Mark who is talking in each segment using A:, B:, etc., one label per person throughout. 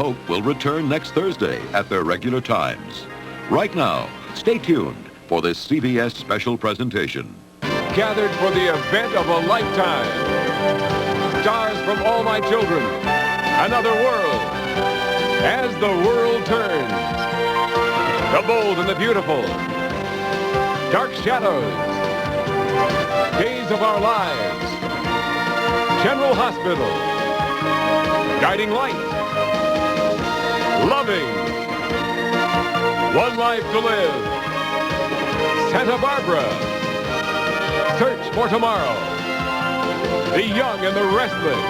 A: hope will return next Thursday at their regular times. Right now, stay tuned for this CBS special presentation.
B: Gathered for the event of a lifetime. Stars from All My Children. Another World. As the World Turns. The Bold and the Beautiful. Dark Shadows. Days of Our Lives. General Hospital. Guiding Light. Loving. One Life to Live. Santa Barbara. Search for Tomorrow. The Young and the Restless.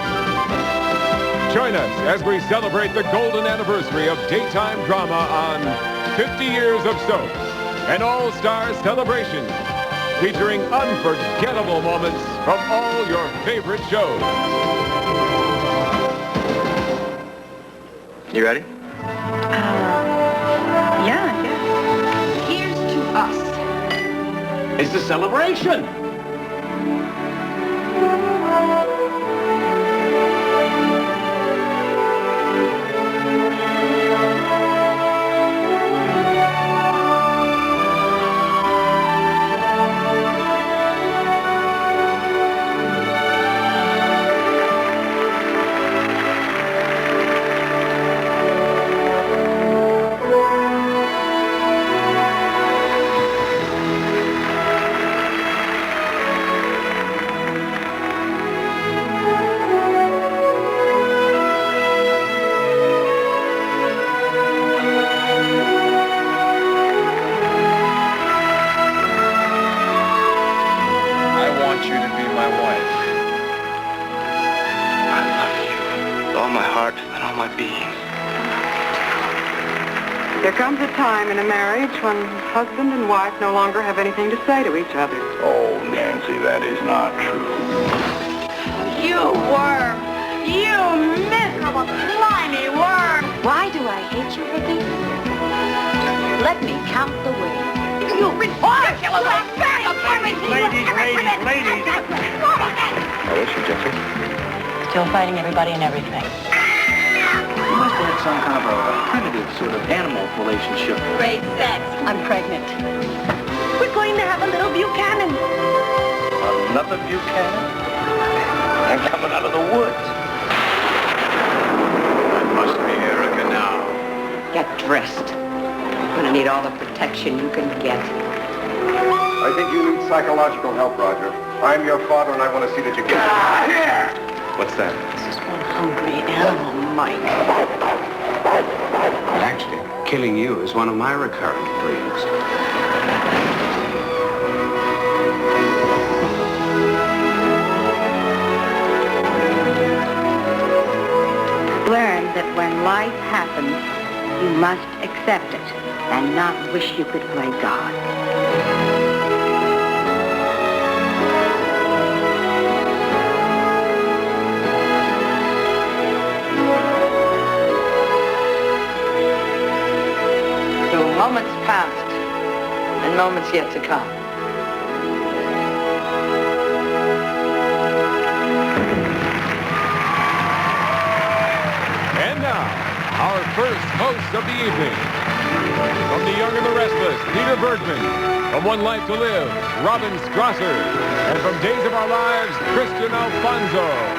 B: Join us as we celebrate the golden anniversary of daytime drama on 50 Years of Soap, an all-star celebration featuring unforgettable moments from all your favorite shows.
C: You ready?
D: Yeah. Here's to us.
C: It's a celebration.
D: There comes a time in a marriage when husband and wife no longer have anything to say to each other.
E: Oh, Nancy, that is not true.
D: You worm! You miserable, slimy worm!
F: Why do I hate you for this? Let me count the ways.
D: You ridiculous!
E: Ladies!
C: How is she, Jeffrey?
F: Still fighting everybody and everything.
E: You must have had some kind of a primitive sort of animal relationship.
F: Great sex. I'm pregnant.
D: We're going to have a little Buchanan.
E: Another Buchanan? I'm coming out of the woods. That must be Erica now.
F: Get dressed. You're going to need all the protection you can get.
G: I think you need psychological help, Roger. I'm your father, and I want to see that you get it.
E: Here!
C: What's that?
F: This is one hungry animal, Mike.
H: Actually, killing you is one of my recurrent dreams.
F: Learn that when life happens, you must accept it and not wish you could play God. Moments past and moments yet to come.
B: And now, our first host of the evening. From The Young and the Restless, Peter Bergman. From One Life to Live, Robin Strasser. And from Days of Our Lives, Christian Alfonso.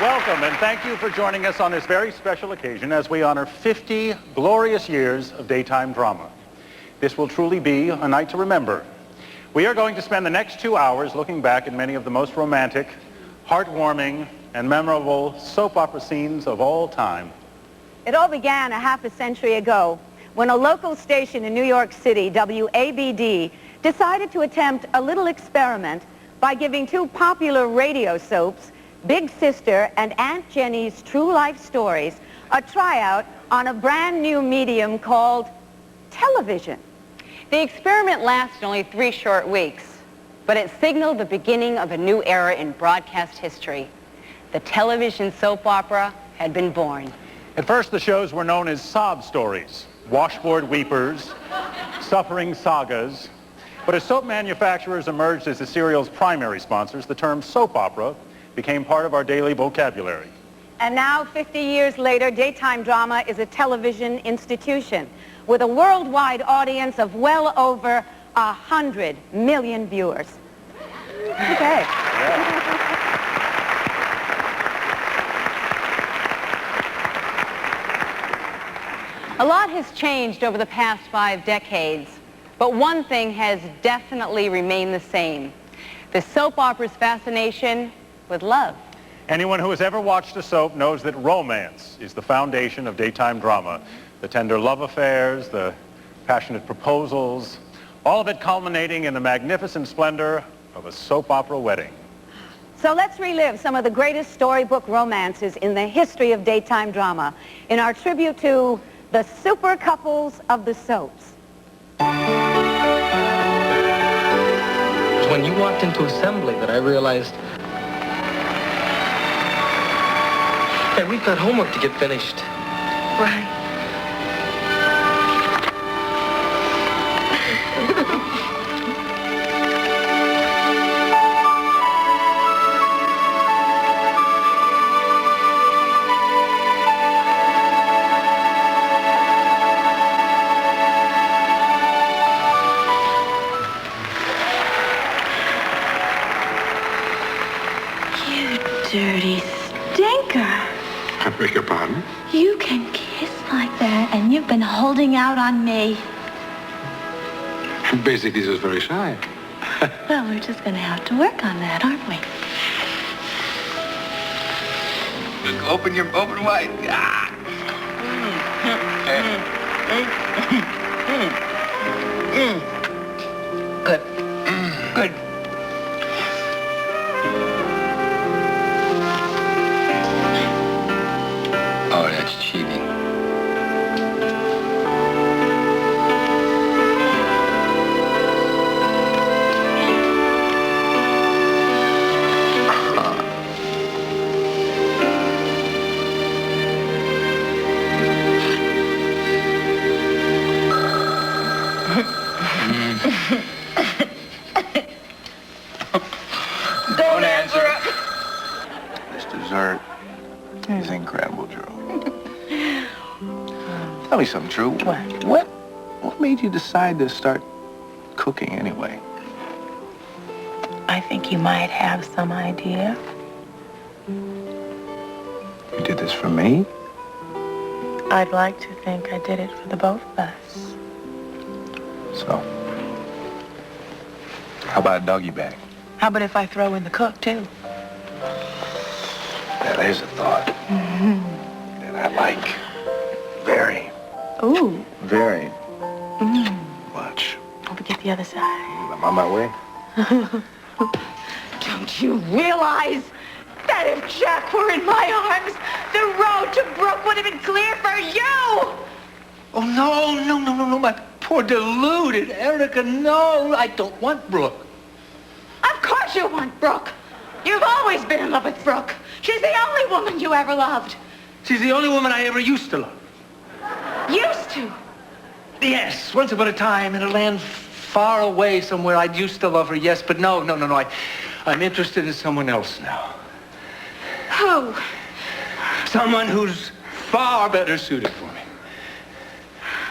I: Welcome, and thank you for joining us on this very special occasion as we honor 50 glorious years of daytime drama. This will truly be a night to remember. We are going to spend the next 2 hours looking back at many of the most romantic, heartwarming, and memorable soap opera scenes of all time.
J: It all began a half a century ago when a local station in New York City, WABD, decided to attempt a little experiment by giving two popular radio soaps, Big Sister and Aunt Jenny's True Life Stories, a tryout on a brand new medium called television.
K: The experiment lasted only 3 short weeks, but it signaled the beginning of a new era in broadcast history. The television soap opera had been born.
I: At first, the shows were known as sob stories, washboard weepers, suffering sagas. But as soap manufacturers emerged as the serial's primary sponsors, the term soap opera became part of our daily vocabulary.
J: And now, 50 years later, daytime drama is a television institution with a worldwide audience of well over 100 million viewers. Okay.
I: Yeah.
K: A lot has changed over the past 5 decades, but one thing has definitely remained the same: the soap opera's fascination with love.
I: Anyone who has ever watched a soap knows that romance is the foundation of daytime drama. The tender love affairs, the passionate proposals, all of it culminating in the magnificent splendor of a soap opera wedding.
J: So let's relive some of the greatest storybook romances in the history of daytime drama in our tribute to the super couples of the soaps.
L: It was when you walked into assembly that I realized, hey, we've got homework to get finished.
F: Right.
M: Dirty stinker.
G: I beg your pardon?
M: You can kiss like that, and you've been holding out on me.
G: Basically, he's just very shy.
M: Well, we're just going to have to work on that, aren't we?
E: Look, open wide. Ah. Good. Good. Oh, that's cheating. Don't answer it. This dessert is incredible, Drew. Tell me something, Drew. What made you decide to start cooking anyway?
M: I think you might have some idea.
G: You did this for me?
M: I'd like to think I did it for the both of us.
G: So, how about a doggy bag?
M: How about if I throw in the cook, too?
G: Yeah, there's a thought. That I like. Very.
M: Ooh.
G: Very. Much.
M: Don't forget the other side.
G: I'm on my way.
M: Don't you realize that if Jack were in my arms, the road to Brooke would have been clear for you?
E: Oh, no, my poor deluded Erica, no. I don't want Brooke.
M: Of course you want Brooke. You've always been in love with Brooke. She's the only woman you ever loved.
E: She's the only woman I ever used to love.
M: Used to?
E: Yes, once upon a time in a land far away somewhere, I used to love her, yes, but no. I'm interested in someone else now.
M: Who?
E: Someone who's far better suited for me.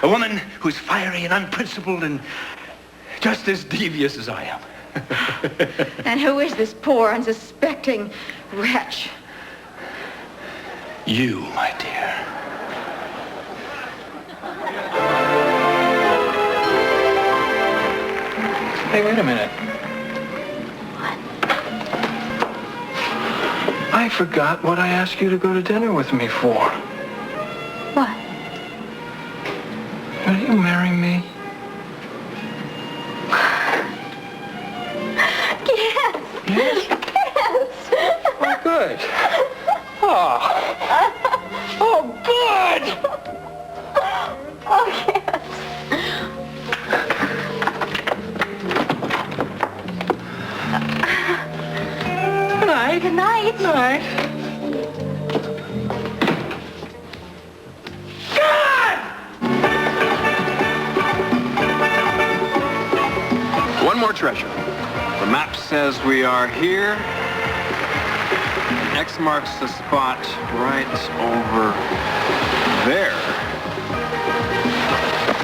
E: A woman who's fiery and unprincipled and just as devious as I am.
M: And who is this poor, unsuspecting wretch?
E: You, my dear. Hey, wait a minute.
M: What?
E: I forgot what I asked you to go to dinner with me for.
M: What?
E: Will you marry me?
M: Yes.
E: Yes?
M: Yes.
E: Oh, good. Oh, good!
M: Oh, yes.
E: Good night.
M: Good night.
E: Good night.
H: treasure. The map says we are here. X marks the spot right over there.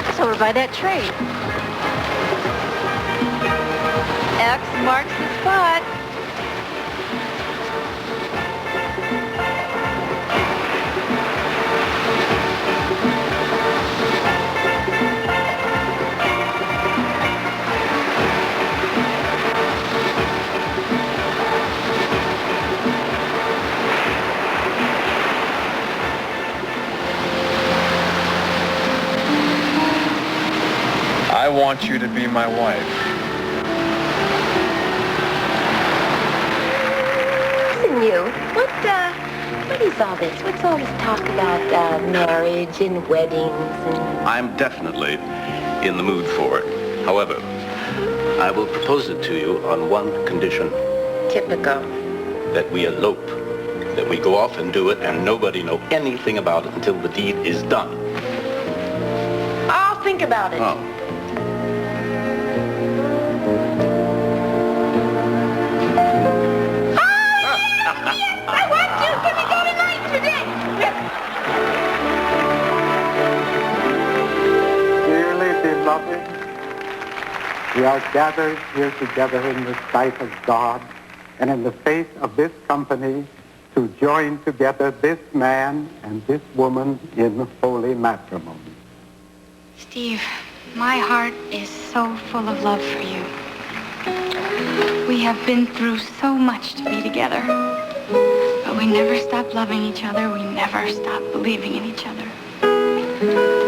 F: It's over by that tree. X marks the spot.
H: I want you to be my wife.
N: Listen, you. What is all this? What's all this talk about marriage and weddings and...
O: I'm definitely in the mood for it. However, I will propose it to you on one condition.
N: Typical.
O: That we elope. That we go off and do it and nobody know anything about it until the deed is done.
N: I'll think about it.
O: Oh.
N: I want you. Can we go tonight today?
P: Dearly beloved, we are gathered here together in the sight of God and in the face of this company to join together this man and this woman in holy matrimony.
Q: Steve, my heart is so full of love for you. We have been through so much to be together. But we never stopped loving each other. We never stopped believing in each other.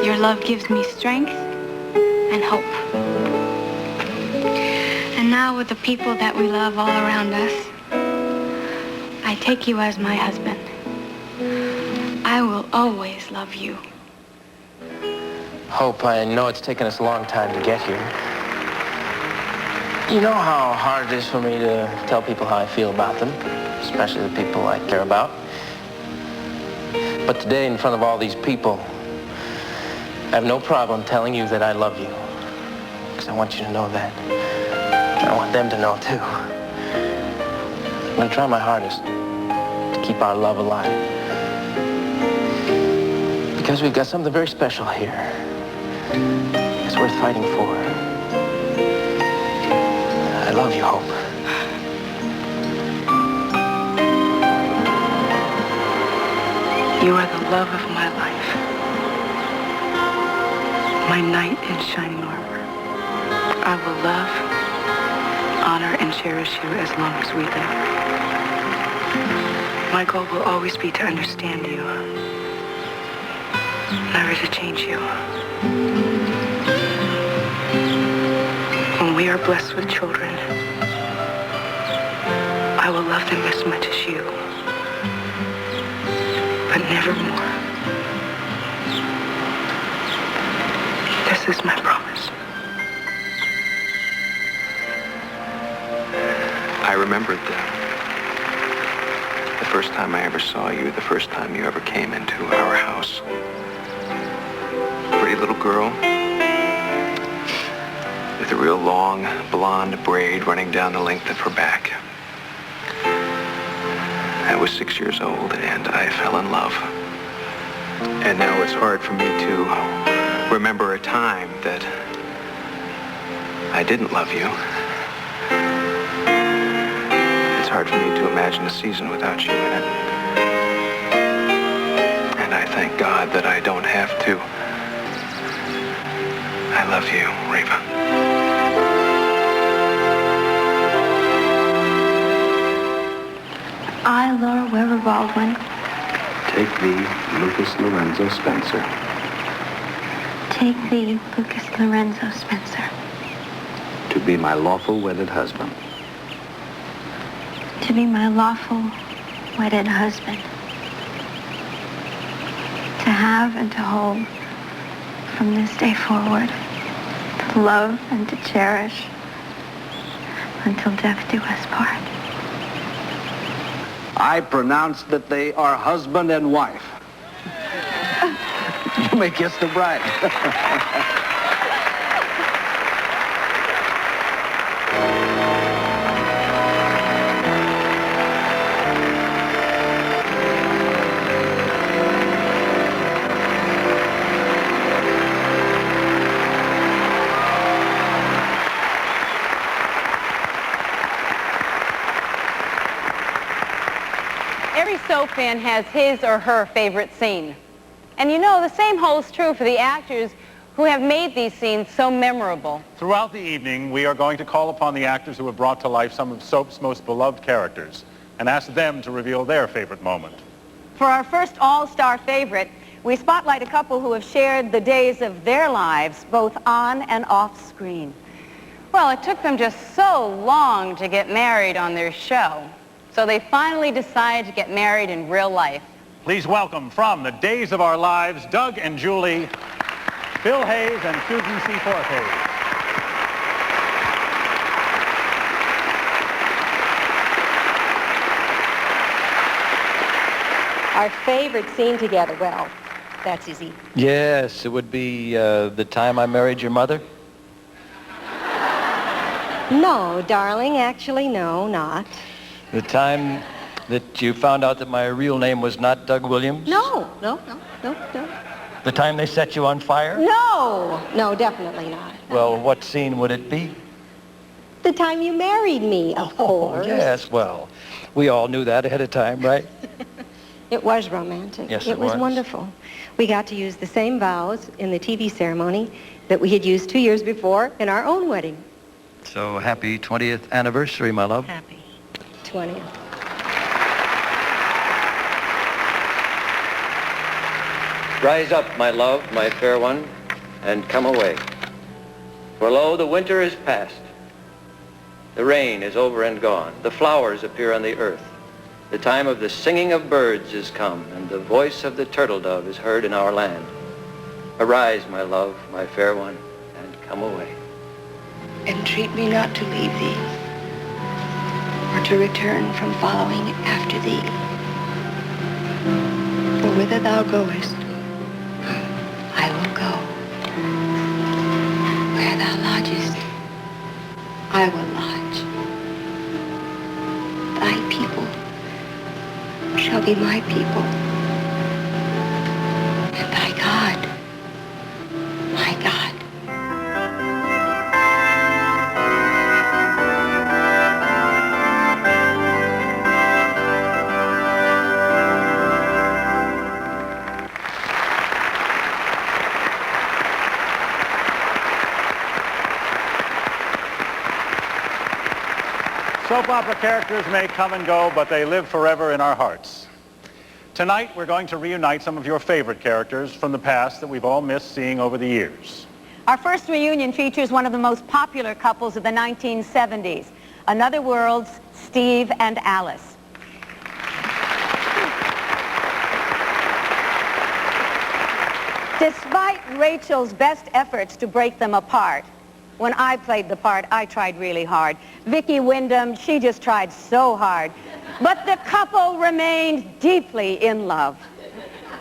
Q: Your love gives me strength and hope. And now with the people that we love all around us, I take you as my husband. I will always love you.
L: Hope, I know it's taken us a long time to get here. You know how hard it is for me to tell people how I feel about them, especially the people I care about. But today, in front of all these people, I have no problem telling you that I love you. Because I want you to know that. I want them to know, too. I'm going to try my hardest to keep our love alive. Because we've got something very special here. It's worth fighting for. I love you, Hope.
R: You are the love of my life. My knight in shining armor. I will love, honor, and cherish you as long as we live. My goal will always be to understand you, never to change you. When we are blessed with children, I will love them as much as you, but never more. This is my promise.
H: I remembered the first time I ever saw you, the first time you ever came into our house. Pretty little girl with a real long blonde braid running down the length of her back. I was 6 years old and I fell in love. And now it's hard for me to remember a time that I didn't love you. It's hard for me to imagine a season without you in it. And I thank God that I don't have to. I love you, Reva.
Q: I, Laura Weber Baldwin,
H: Take thee, Lucas Lorenzo Spencer.
Q: take thee, Lucas Lorenzo Spencer,
H: To be my lawful wedded husband.
Q: to be my lawful wedded husband, to have and to hold from this day forward, to love and to cherish until death do us part.
O: I pronounce that they are husband and wife. You may kiss the bride.
K: Every soap fan has his or her favorite scene. And you know, the same holds true for the actors who have made these scenes so memorable.
I: Throughout the evening, we are going to call upon the actors who have brought to life some of soap's most beloved characters and ask them to reveal their favorite moment.
J: For our first all-star favorite, we spotlight a couple who have shared the days of their lives, both on and off screen.
K: Well, it took them just so long to get married on their show. So they finally decided to get married in real life.
I: Please welcome from The Days of Our Lives, Doug and Julie, Bill Hayes and Susan Seaforth Hayes.
S: Our favorite scene together, well, that's easy.
L: Yes, it would be the time I married your mother.
S: No, darling, actually, no, not.
L: The time that you found out that my real name was not Doug Williams.
S: No.
L: The time they set you on fire.
S: No, definitely not.
L: Well, what scene would it be?
S: The time you married me, of course.
L: Yes, well, we all knew that ahead of time, right?
S: It was romantic.
L: Yes,
S: it was wonderful. We got to use the same vows in the TV ceremony that we had used 2 years before in our own wedding.
L: So happy 20th anniversary, my love.
S: Happy 20th.
L: Rise up, my love, my fair one, and come away. For lo, the winter is past. The rain is over and gone. The flowers appear on the earth. The time of the singing of birds is come, and the voice of the turtle dove is heard in our land. Arise, my love, my fair one, and come away.
N: Entreat me not to leave thee, or to return from following after thee. For whither thou goest, I will go. Where thou lodgest, I will lodge. Thy people shall be my people, and thy God, my God.
I: Soap opera characters may come and go, but they live forever in our hearts. Tonight, we're going to reunite some of your favorite characters from the past that we've all missed seeing over the years.
J: Our first reunion features one of the most popular couples of the 1970s, Another World's Steve and Alice. Despite Rachel's best efforts to break them apart, when I played the part, I tried really hard. Vicki Wyndham, she just tried so hard. But the couple remained deeply in love.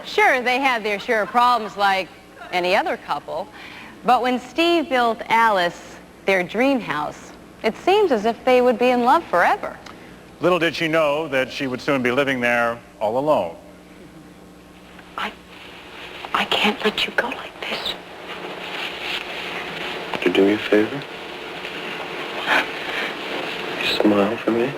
K: Sure, they had their share of problems like any other couple. But when Steve built Alice their dream house, it seems as if they would be in love forever.
I: Little did she know that she would soon be living there all alone.
N: I can't let you go like this.
O: Would you do me a favor? You smile for me?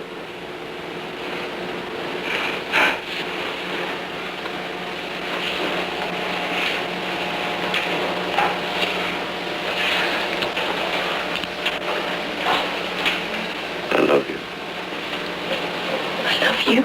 O: I love you.
N: I love you.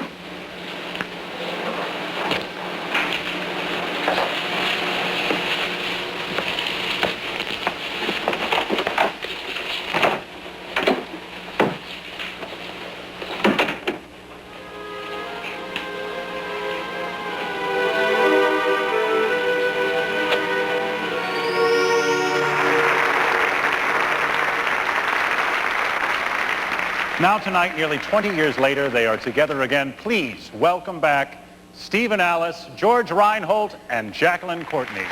I: Now tonight, nearly 20 years later, they are together again. Please welcome back Steve and Alice, George Reinhold, and Jacqueline Courtney.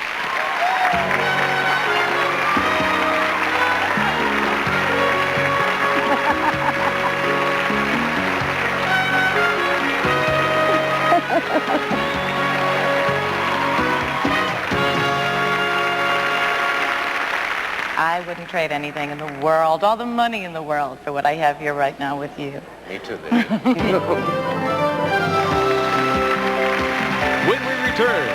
T: I wouldn't trade anything in the world, all the money in the world, for what I have here right now with you.
O: Me too, baby.
B: return,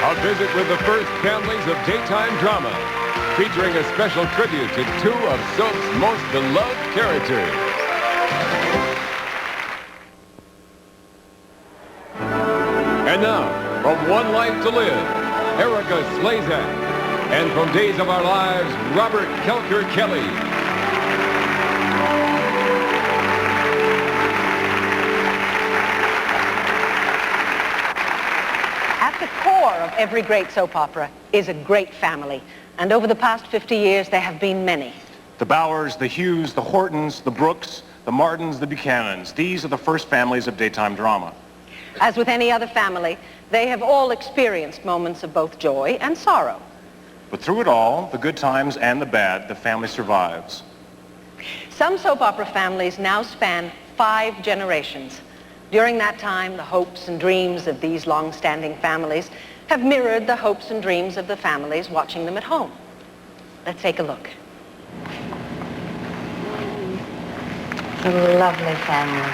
B: a visit with the first families of daytime drama, featuring a special tribute to two of soap's most beloved characters. And now, from One Life to Live, Erica Slazak. And from Days of Our Lives, Robert Kelker Kelly.
K: At the core of every great soap opera is a great family. And over the past 50 years, there have been many.
I: The Bowers, the Hughes, the Hortons, the Brooks, the Martins, the Buchanans. These are the first families of daytime drama.
K: As with any other family, they have all experienced moments of both joy and sorrow.
I: But through it all, the good times and the bad, the family survives.
K: Some soap opera families now span 5 generations. During that time, the hopes and dreams of these long-standing families have mirrored the hopes and dreams of the families watching them at home. Let's take a look.
F: A lovely family.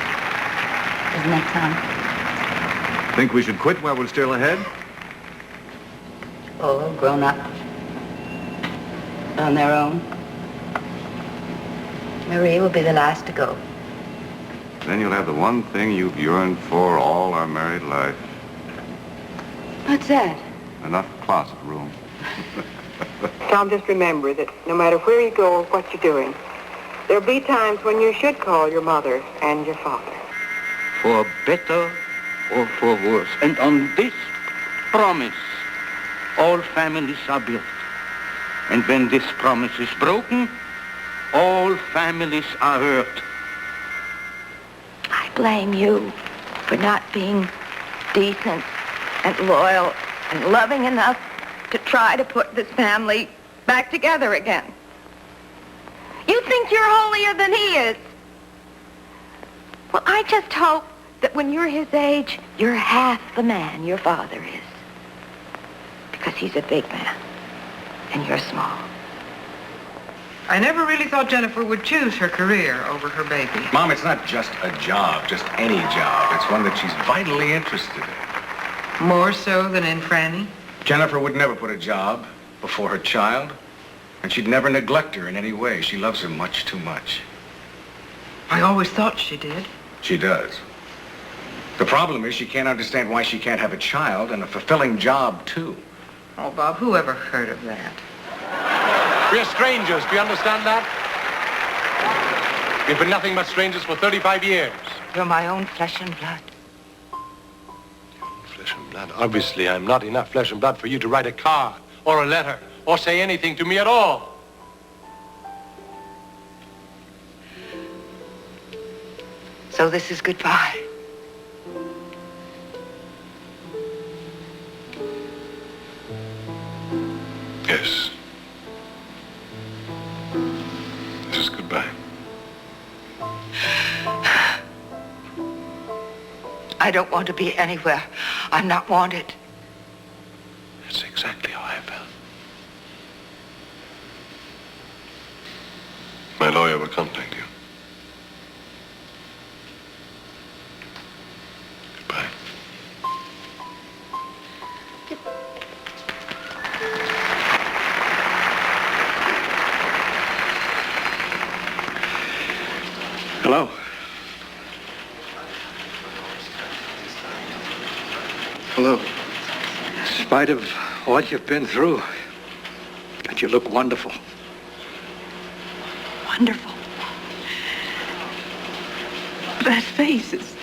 F: Isn't it, Tom?
G: Think we should quit while we're still ahead?
F: Oh, grown up. On their own. Marie will be the last to go.
G: Then you'll have the one thing you've yearned for all our married life.
F: What's that?
G: Enough closet room.
D: Tom, just remember that no matter where you go or what you're doing, there'll be times when you should call your mother and your father.
U: For better or for worse. And on this promise, all families are built. And when this promise is broken, all families are hurt.
N: I blame you for not being decent and loyal and loving enough to try to put this family back together again. You think you're holier than he is. Well, I just hope that when you're his age, you're half the man your father is. Because he's a big man, and you're small.
D: I never really thought Jennifer would choose her career over her baby.
E: Mom, it's not just a job, just any job. It's one that she's vitally interested in.
D: More so than in Franny?
E: Jennifer would never put a job before her child, and she'd never neglect her in any way. She loves her much too much.
D: I always thought she did.
E: She does. The problem is she can't understand why she can't have a child and a fulfilling job, too.
D: Oh, Bob, who ever heard of that?
H: We're strangers, do you understand that? We've been nothing but strangers for 35 years.
N: You're my own flesh and blood.
H: Flesh and blood? Obviously, I'm not enough flesh and blood for you to write a card or a letter or say anything to me at all.
N: So this is goodbye.
H: Yes. This is goodbye.
N: I don't want to be anywhere I'm not wanted.
H: That's exactly how I felt. My lawyer will contact you. Goodbye.
U: Hello. Hello. In spite of what you've been through, you look wonderful.
R: Wonderful. That face is...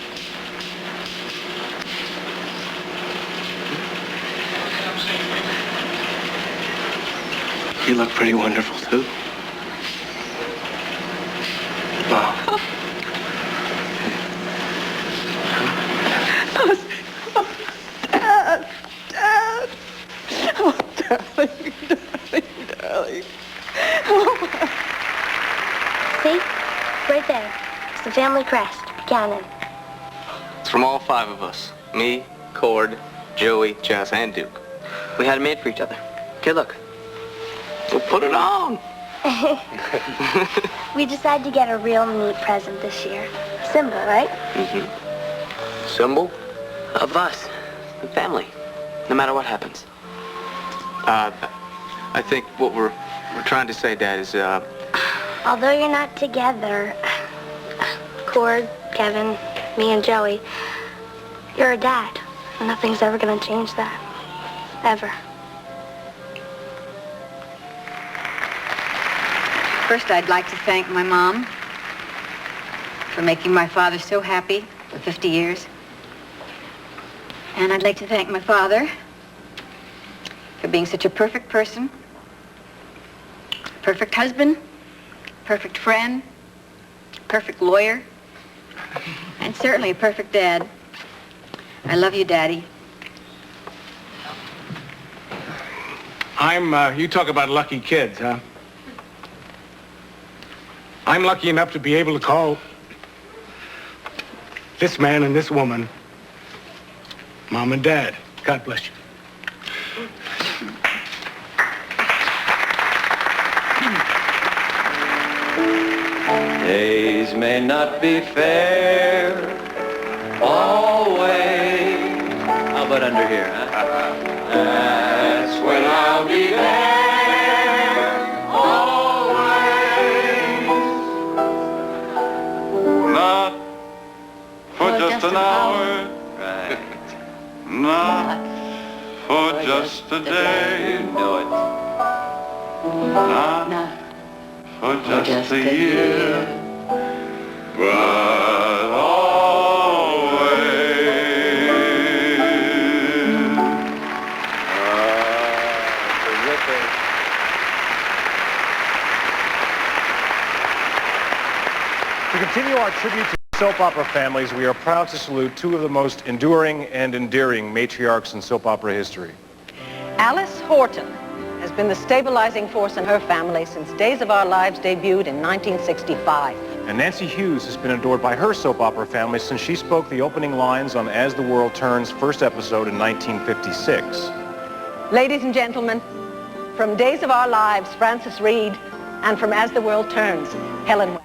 H: You look pretty wonderful, too. Wow.
R: Dad. Oh, darling, darling.
V: See? Right there. It's the family crest, Buchanan.
L: It's from all 5 of us. Me, Cord, Joey, Jess, and Duke. We had it made for each other. Okay, look. We'll put it on.
V: We decided to get a real neat present this year. Symbol, right?
L: Symbol? Of us. The family. no matter what happens.
H: I think what we're trying to say, Dad, is
V: Although you're not together, Cord, Kevin, me and Joey, you're a dad. And nothing's ever gonna change that. Ever.
F: First, I'd like to thank my mom for making my father so happy for 50 years. And I'd like to thank my father for being such a perfect person, perfect husband, perfect friend, perfect lawyer, and certainly a perfect dad. I love you, Daddy.
E: You talk about lucky kids, huh? I'm lucky enough to be able to call this man and this woman Mom and Dad. God bless you.
A: Days may not be fair always. How about under here, huh? That's when I'll be there always. Not for just an hour. Right. Not for just a day. You know it. Not for just a year. But always.
L: Terrific.
I: To continue our tribute to soap opera families, we are proud to salute two of the most enduring and endearing matriarchs in soap opera history.
K: Alice Horton has been the stabilizing force in her family since Days of Our Lives debuted in 1965.
I: And Nancy Hughes has been adored by her soap opera family since she spoke the opening lines on As the World Turns' first episode in 1956.
K: Ladies and gentlemen, from Days of Our Lives, Frances Reed, and from As the World Turns, Helen Wagner.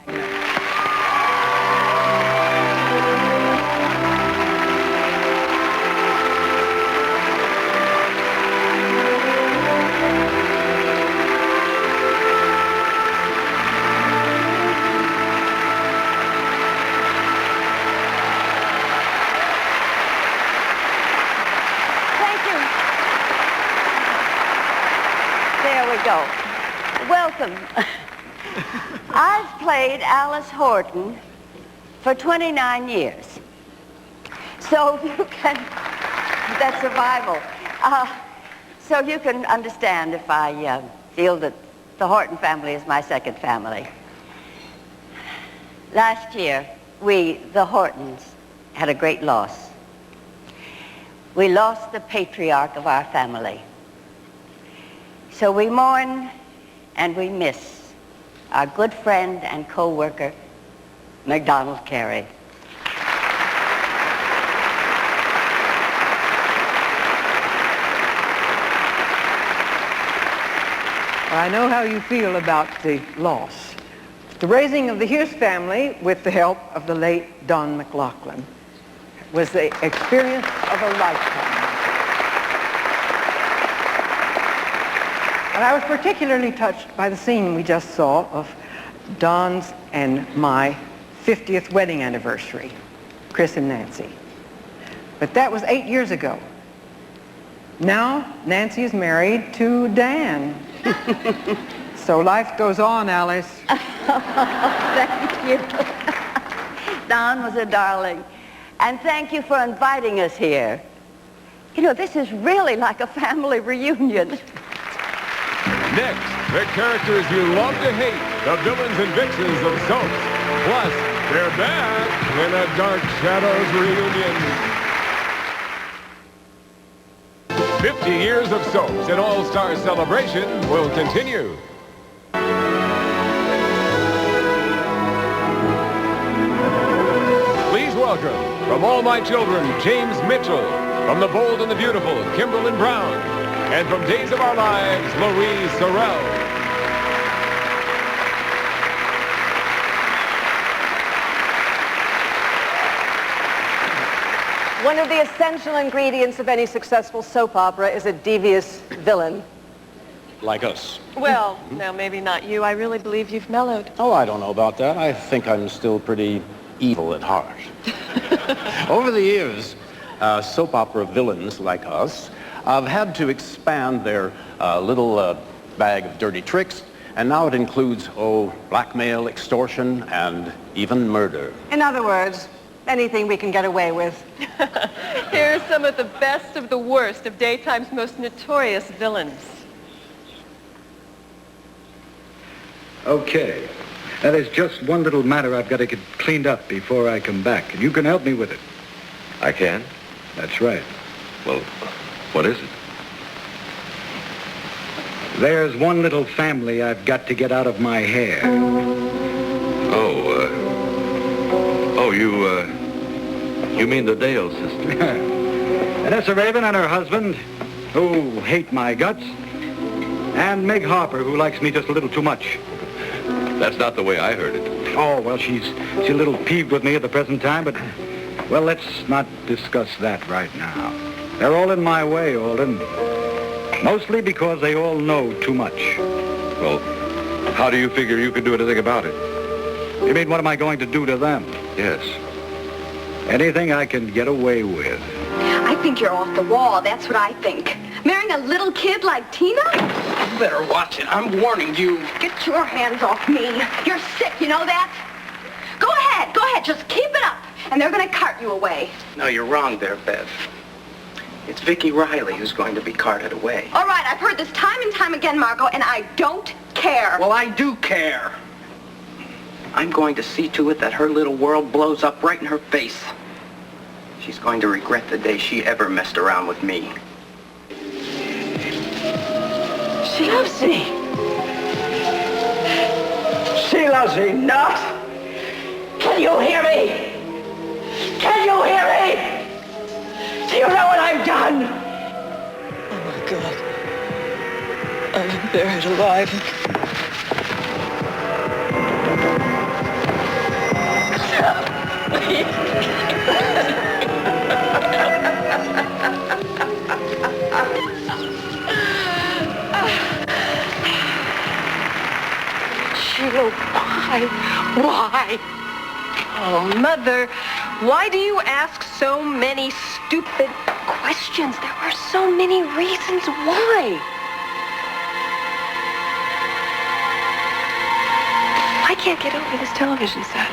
C: Go. Welcome. I've played Alice Horton for 29 years. So you can, that's survival. So you can understand if I feel that the Horton family is my second family. Last year, we, the Hortons, had a great loss. We lost the patriarch of our family. So we mourn and we miss our good friend and co-worker, MacDonald Carey.
W: I know how you feel about the loss. The raising of the Hughes family with the help of the late Don McLaughlin was the experience of a lifetime. And I was particularly touched by the scene we just saw of Don's and my 50th wedding anniversary, Chris and Nancy. But that was 8 years ago. Now, Nancy is married to Dan. So life goes on, Alice.
C: Thank you. Don was a darling. And thank you for inviting us here. You know, this is really like a family reunion.
B: Next, the characters you love to hate, the villains and vixens of soaps. Plus, they're back in a Dark Shadows reunion. 50 years of soaps, an all-star celebration will continue. Please welcome, from All My Children, James Mitchell. From The Bold and the Beautiful, Kimberlyn Brown. And from Days of Our Lives, Louise Sorrell.
K: One of the essential ingredients of any successful soap opera is a devious villain.
O: Like us.
T: Well, now maybe not you. I really believe you've mellowed.
O: Oh, I don't know about that. I think I'm still pretty evil at heart. Over the years, soap opera villains like us have had to expand their little bag of dirty tricks, and now it includes, blackmail, extortion, and even murder.
K: In other words, anything we can get away with.
T: Here are some of the best of the worst of daytime's most notorious villains.
M: Okay. Now, there's just one little matter I've got to get cleaned up before I come back, and you can help me with it.
G: I can?
M: That's right.
G: Well, what is it?
M: There's one little family I've got to get out of my hair.
G: You mean the Dale sister?
M: Vanessa Raven and her husband, who hate my guts, and Meg Harper, who likes me just a little too much.
G: That's not the way I heard it.
M: Oh, well, she's a little peeved with me at the present time, but, well, let's not discuss that right now. They're all in my way, Alden. Mostly because they all know too much.
G: Well, how do you figure you can do anything about it?
M: You mean, what am I going to do to them?
G: Yes.
M: Anything I can get away with.
P: I think you're off the wall. That's what I think. Marrying a little kid like Tina?
L: You better watch it. I'm warning you.
P: Get your hands off me. You're sick, you know that? Go ahead. Just keep it up. And they're going to cart you away.
L: No, you're wrong there, Bev. It's Vicki Riley who's going to be carted away.
P: All right, I've heard this time and time again, Margot, and I don't care.
L: Well, I do care. I'm going to see to it that her little world blows up right in her face. She's going to regret the day she ever messed around with me.
P: She loves me.
L: She loves me not. Can you hear me? Can you hear me? Do you know what I've done?
T: Oh, my God. I've been buried alive.
P: Sheila, why?
T: Oh, Mother, why do you ask so many stupid questions? There are so many reasons why.
Q: I can't get over this television set.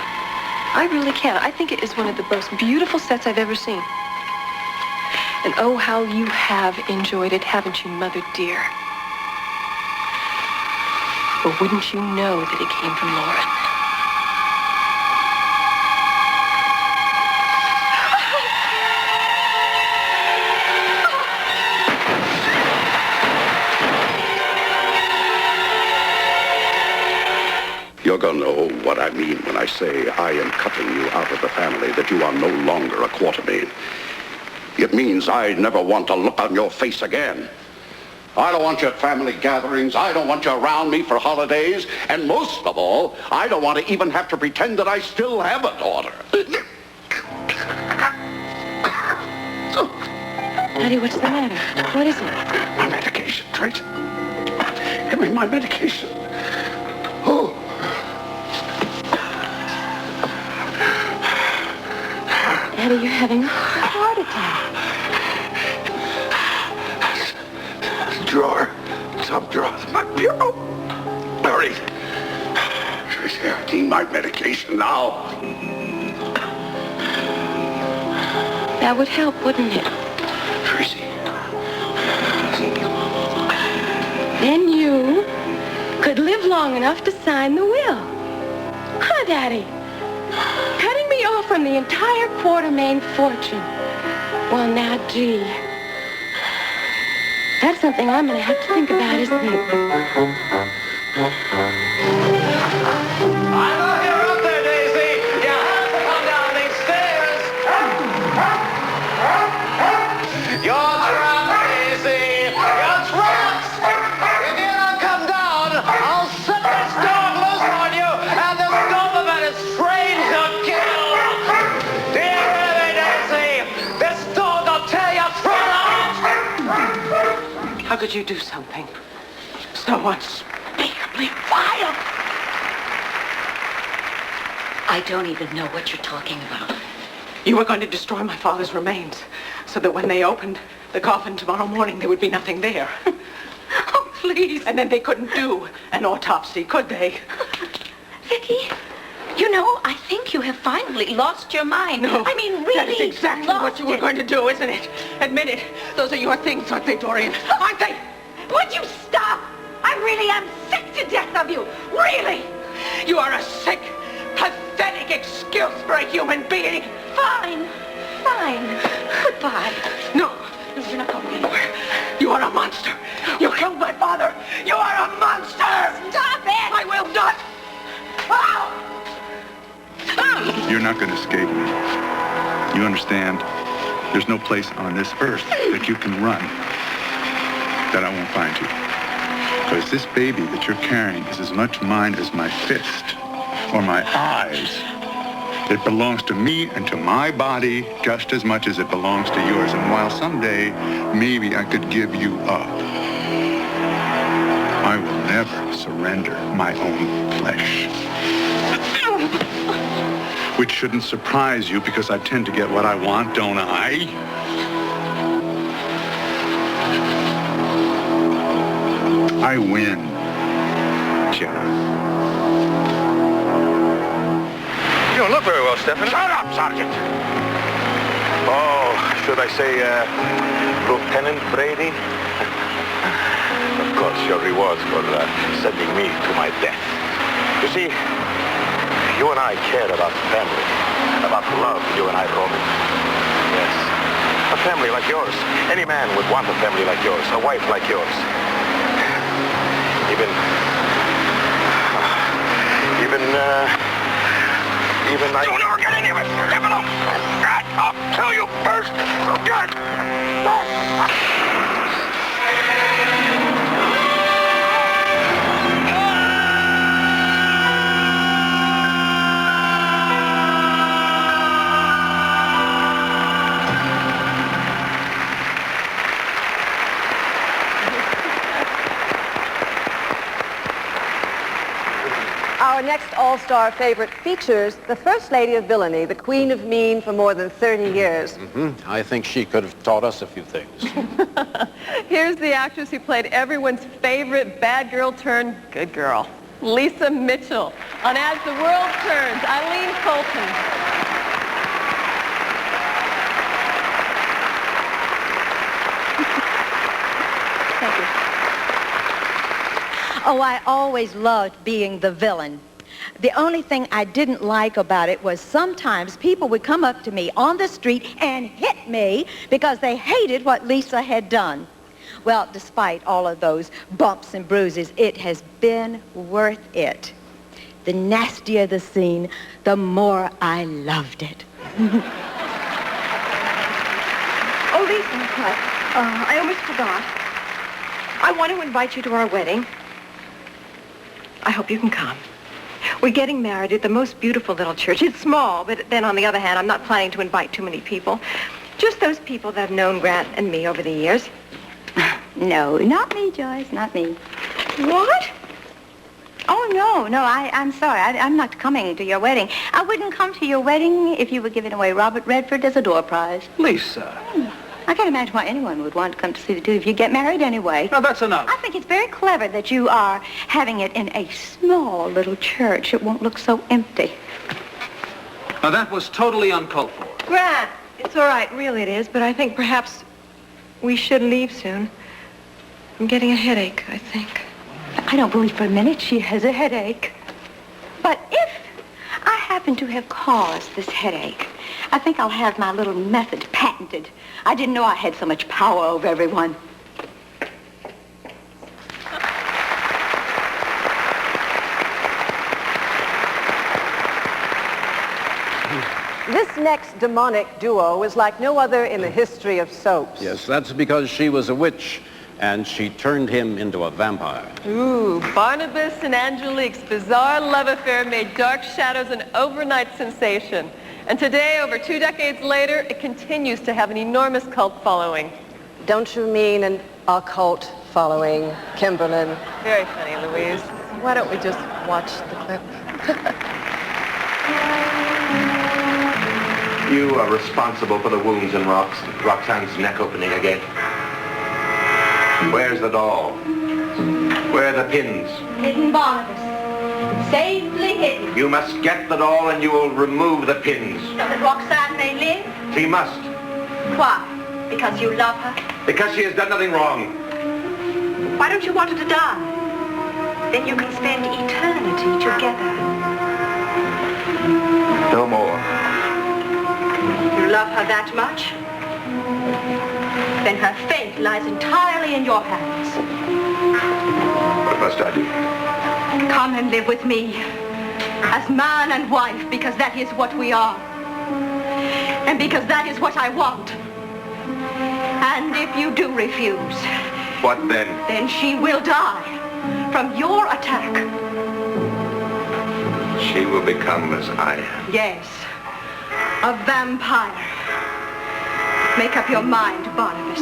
Q: I really can't. I think it is one of the most beautiful sets I've ever seen. And oh, how you have enjoyed it, haven't you, Mother dear? But wouldn't you know that it came from Lauren?
A: You're going to know what I mean when I say I am cutting you out of the family, that you are no longer a Quartermain. It means I never want to look on your face again. I don't want you at family gatherings. I don't want you around me for holidays. And most of all, I don't want to even have to pretend that I still have a daughter.
Q: Daddy, what's the matter? What is it?
A: My medication, Tracy. Give me my medication. Oh.
Q: Daddy, you're having a heart attack.
A: Drawer. Top drawer of my bureau. Hurry. Tracy, I need my medication now.
Q: That would help, wouldn't it?
A: Tracy.
Q: Then you could live long enough to sign the will. Huh, Daddy? Cutting me off from the entire Quartermain fortune. Well, now, gee. That's something I'm going to have to think about, isn't it?
L: I know you're up there, Daisy. You have to come down these stairs. You're trapped, Daisy. You're trapped. If you don't come down, I'll set this dog loose on you, and the Doberman is trained to kill. Do you hear me, Daisy? This could you do something so unspeakably vile?
D: I don't even know what you're talking about.
L: You were going to destroy my father's remains so that when they opened the coffin tomorrow morning, there would be nothing there.
D: Oh, please.
L: And then they couldn't do an autopsy, could they?
D: Vicky, you know, I think you have finally lost your mind.
L: No.
D: I mean, really.
L: That is exactly what you were going to do, isn't it? Admit it. Those are your things, aren't they, Dorian? Aren't they?
D: Would you stop? I really am sick to death of you. Really.
L: You are a sick, pathetic excuse for a human being.
D: Fine. Fine. Goodbye.
L: No, you're not going anywhere. You are a monster. You killed my father. You are a monster.
D: Stop it.
L: I will not. Oh!
J: You're not going to escape me. You understand? There's no place on this earth that you can run that I won't find you. Because this baby that you're carrying is as much mine as my fist or my eyes. It belongs to me and to my body just as much as it belongs to yours. And while someday maybe I could give you up, I will never surrender my own flesh. Which shouldn't surprise you because I tend to get what I want, don't I? I win, Jenna.
G: You don't look very well, Stephen.
A: Shut up, Sergeant!
G: Oh, should I say, Lieutenant Brady? Of course, your rewards for sending me to my death. You see, you and I care about family, about love, you and I, Roman. Yes, a family like yours. Any man would want a family like yours, a wife like yours. Even I... Don't ever get any of it! Leave it alone! I'll tell you first!
K: Our next all-star favorite features the First Lady of Villainy, the Queen of Mean for more than 30 years.
O: I think she could have taught us a few things.
K: Here's the actress who played everyone's favorite bad girl turned good girl, Lisa Mitchell, on As the World Turns, Eileen Colton.
S: Oh, I always loved being the villain. The only thing I didn't like about it was sometimes people would come up to me on the street and hit me because they hated what Lisa had done. Well, despite all of those bumps and bruises, it has been worth it. The nastier the scene, the more I loved it.
F: Oh, Lisa, I almost forgot. I want to invite you to our wedding. I hope you can come. We're getting married at the most beautiful little church. It's small, but then on the other hand, I'm not planning to invite too many people. Just those people that have known Grant and me over the years.
C: No, not me, Joyce, not me.
F: What?
C: Oh, no, I'm sorry. I'm not coming to your wedding. I wouldn't come to your wedding if you were giving away Robert Redford as a door prize.
E: Lisa.
C: I can't imagine why anyone would want to come to see the two of you get married anyway.
E: Now, that's enough.
C: I think it's very clever that you are having it in a small little church. It won't look so empty.
E: Now, that was totally uncalled for.
F: Grant, it's all right, really it is, but I think perhaps we should leave soon. I'm getting a headache, I think.
C: I don't believe for a minute she has a headache. But if I happen to have caused this headache, I think I'll have my little method patented. I didn't know I had so much power over everyone.
K: This next demonic duo is like no other in the history of soaps.
O: Yes, that's because she was a witch, and she turned him into a vampire.
K: Ooh, Barnabas and Angelique's bizarre love affair made Dark Shadows an overnight sensation. And today, over 2 decades later, it continues to have an enormous cult following.
X: Don't you mean an occult
K: following Kimberlin. Very funny, Louise. Why don't we just watch the clip?
G: You are responsible for the wounds in Roxanne's neck opening again. Where's the doll? Where are the pins?
P: Hidden, Barnabas. Safely hidden.
G: You must get the doll and you will remove the pins.
P: So that Roxanne may live?
G: She must.
P: Why? Because you love her?
G: Because she has done nothing wrong.
P: Why don't you want her to die? Then you can spend eternity together.
G: No more.
P: You love her that much? Then her fate lies entirely in your hands.
G: What must I do?
P: Come and live with me as man and wife, because that is what we are. And because that is what I want. And if you do refuse...
G: What then?
P: Then she will die from your attack.
G: She will become as I am.
P: Yes, a vampire. Make up your mind, Barnabas.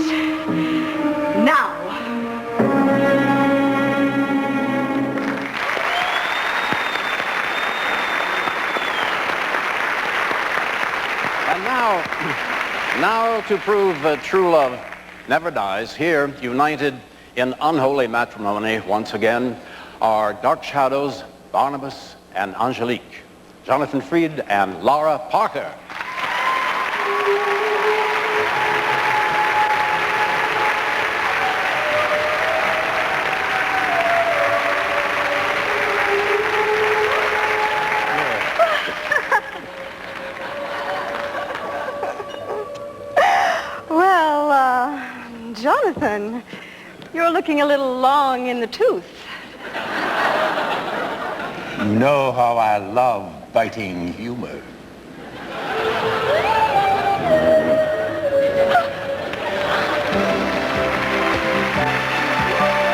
P: Now.
O: And now to prove true love never dies, here, united in unholy matrimony once again, are Dark Shadows, Barnabas and Angelique, Jonathan Fried and Laura Parker.
K: Jonathan, you're looking a little long in the tooth.
A: You know how I love biting humor.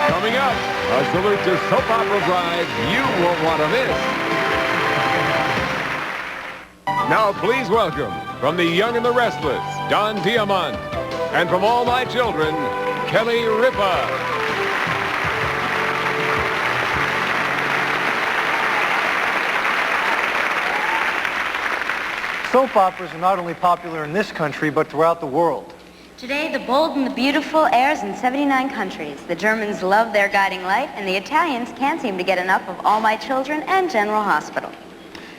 B: Coming up, a salute to soap opera brides you won't want to miss. Now please welcome, from The Young and the Restless, Don Diamont. And from All My Children, Kelly Ripa.
N: Soap operas are not only popular in this country, but throughout the world.
R: Today, the bold and the beautiful airs in 79 countries. The Germans love Their Guiding Light, and the Italians can't seem to get enough of All My Children and General Hospital.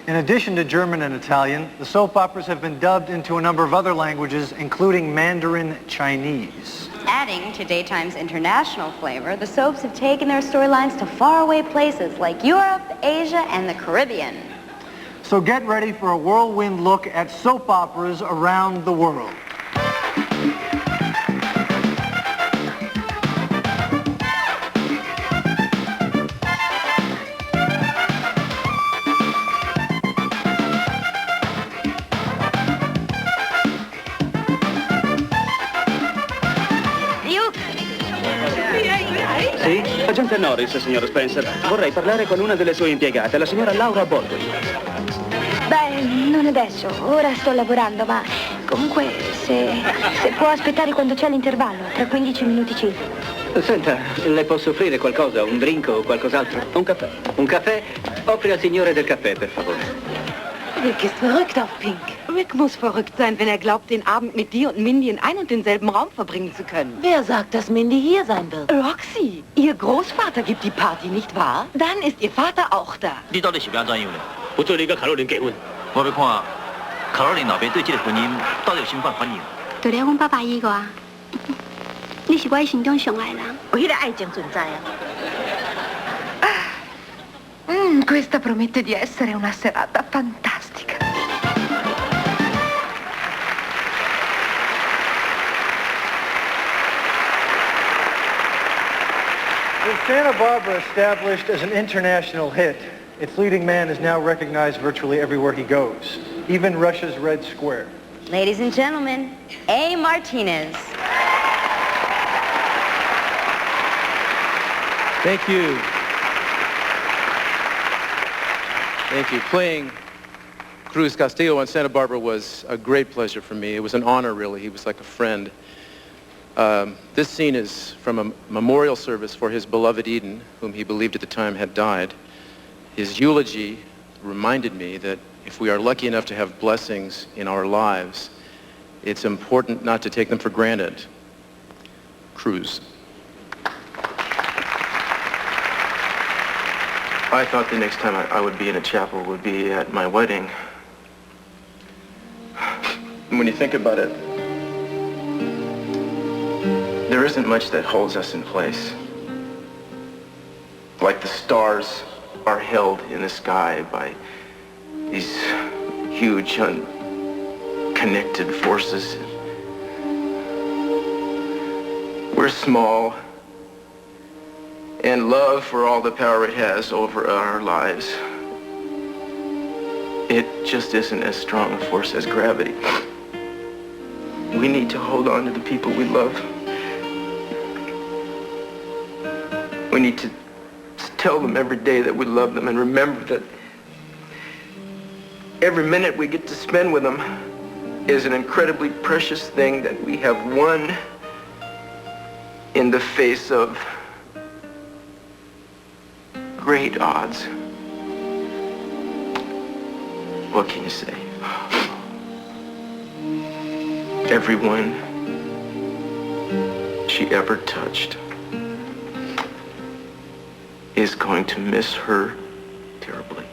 N: In addition to German and Italian, the soap operas have been dubbed into a number of other languages, including Mandarin Chinese.
R: Adding to daytime's international flavor, the soaps have taken their storylines to faraway places like Europe, Asia, and the Caribbean.
N: So get ready for a whirlwind look at soap operas around the world.
U: Sì? Agente Norris, signor Spencer. Vorrei parlare con una delle sue impiegate, la signora Laura Baldwin.
V: Beh, non adesso. Ora sto lavorando, ma comunque se può aspettare quando c'è l'intervallo, tra 15 minuti circa.
U: Senta, le posso offrire qualcosa? Un drink o qualcos'altro? Un caffè. Un caffè? Offri al signore del caffè, per favore.
X: Rick ist verrückt auf Pink. Rick muss verrückt sein, wenn glaubt, den Abend mit dir und Mindy in ein und denselben Raum verbringen zu können. Wer sagt, dass Mindy hier sein wird? Roxy, ihr Großvater gibt die Party, nicht wahr? Dann ist ihr Vater auch da.
Y: 你到底是不是专用的？我做了一个卡罗琳结婚，我要看卡罗琳那边对这个婚姻到底有什么反应。
V: 到底阮爸爸意外，你是我心中上爱人。
X: 有迄个爱情存在啊。Questa promette di essere una serata fantastica.
N: With Santa Barbara established as an international hit, its leading man is now recognized virtually everywhere he goes, even Russia's Red Square.
R: Ladies and gentlemen, A. Martinez.
Z: Thank you. Thank you. Playing Cruz Castillo on Santa Barbara was a great pleasure for me. It was an honor, really. He was like a friend. This scene is from a memorial service for his beloved Eden, whom he believed at the time had died. His eulogy reminded me that if we are lucky enough to have blessings in our lives, it's important not to take them for granted. Cruz.
L: I thought the next time I would be in a chapel would be at my wedding. And when you think about it, there isn't much that holds us in place. Like the stars are held in the sky by these huge, unconnected forces. We're small, and love, for all the power it has over our lives, it just isn't as strong a force as gravity. We need to hold on to the people we love. We need to tell them every day that we love them and remember that every minute we get to spend with them is an incredibly precious thing that we have won in the face of great odds. What can you say? Everyone she ever touched is going to miss her terribly.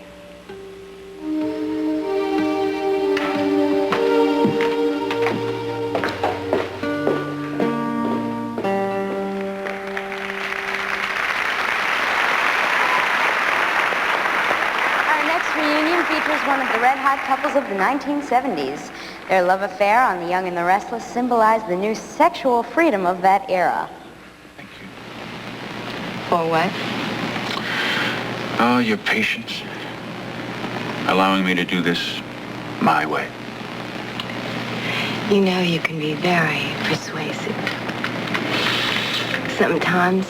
R: One of the red-hot couples of the 1970s. Their love affair on The Young and the Restless symbolized the new sexual freedom of that era.
J: Thank you.
R: For what?
J: Oh, your patience. Allowing me to do this my way.
H: You know you can be very persuasive. Sometimes.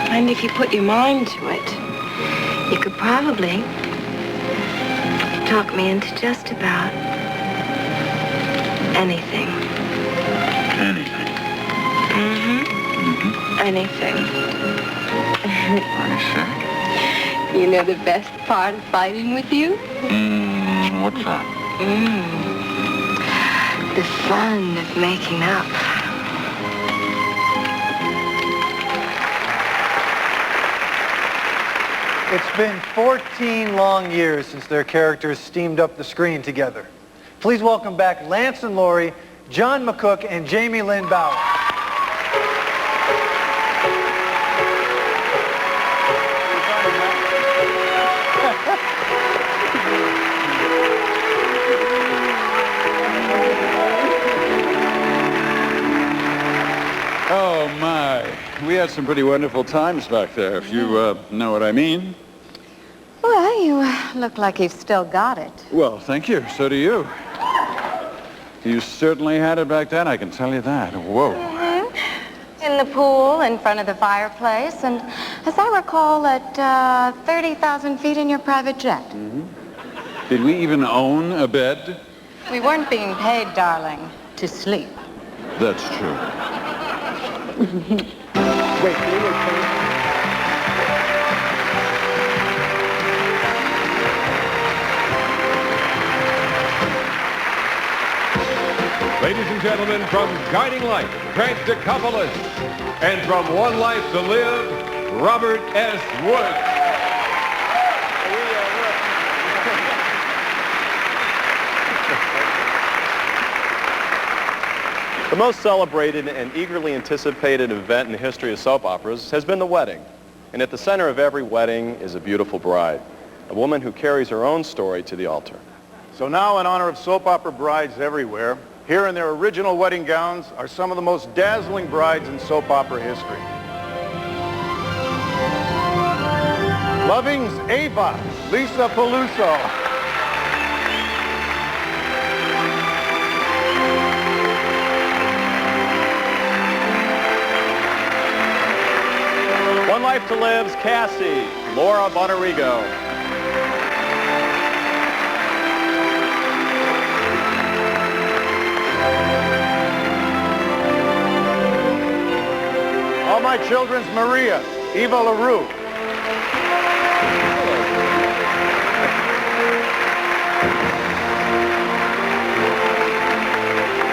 H: And if you put your mind to it, you could probably talk me into just about anything.
J: Anything?
H: Mm-hmm.
J: Mm-hmm.
H: Anything.
J: I
H: You know the best part of fighting with you?
J: What's that?
H: The fun of making up.
N: It's been 14 long years since their characters steamed up the screen together. Please welcome back Lance and Laurie, John McCook, and Jamie Lynn Bauer.
J: Oh, my. We had some pretty wonderful times back there, if you know what I mean.
S: Well, you look like you've still got it.
J: Well, thank you. So do you. You certainly had it back then, I can tell you that. Whoa.
S: In the pool, in front of the fireplace, and as I recall, at 30,000 feet in your private jet.
J: Did we even own a bed?
S: We weren't being paid, darling, to sleep.
J: That's true.
N: Wait,
B: Ladies and gentlemen, from Guiding Light, Frank DeCopolis, and from One Life to Live, Robert S. Wood.
I: The most celebrated and eagerly anticipated event in the history of soap operas has been the wedding. And at the center of every wedding is a beautiful bride, a woman who carries her own story to the altar.
M: So now, in honor of soap opera brides everywhere, here in their original wedding gowns are some of the most dazzling brides in soap opera history. Loving's Ava, Lisa Peluso.
I: One Life to Live's Cassie, Laura Bonarigo.
M: Children's Maria, Eva LaRue.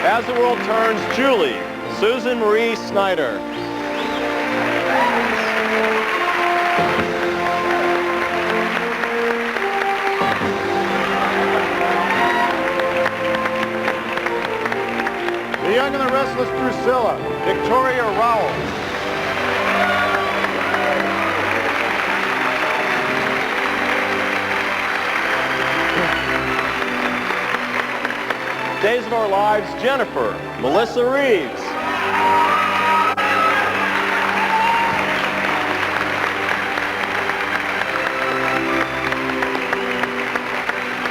I: As the World Turns, Julie, Susan Marie Snyder.
M: The Young and the Restless Drusilla, Victoria Rowell.
I: Days of Our Lives, Jennifer, Melissa Reeves.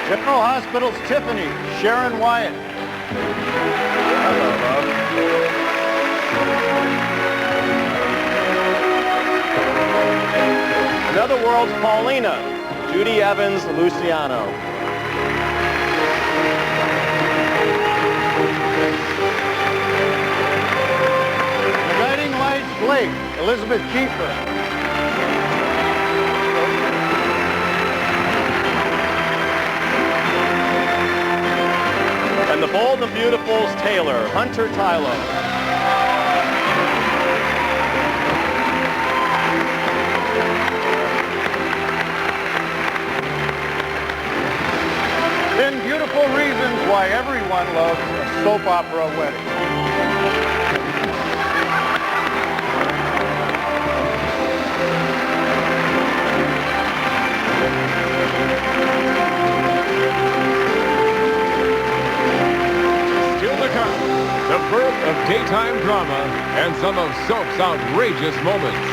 M: General Hospital's Tiffany, Sharon Wyatt.
I: Hello, love. Another World's Paulina, Judy Evans Luciano.
M: The Guiding Lights, Blake, Elizabeth Kiefer.
I: And the Bold and Beautiful's Taylor, Hunter Tylo.
M: Then beautiful reasons why everyone loves a soap opera wedding.
B: Still to come, the birth of daytime drama and some of soap's outrageous moments.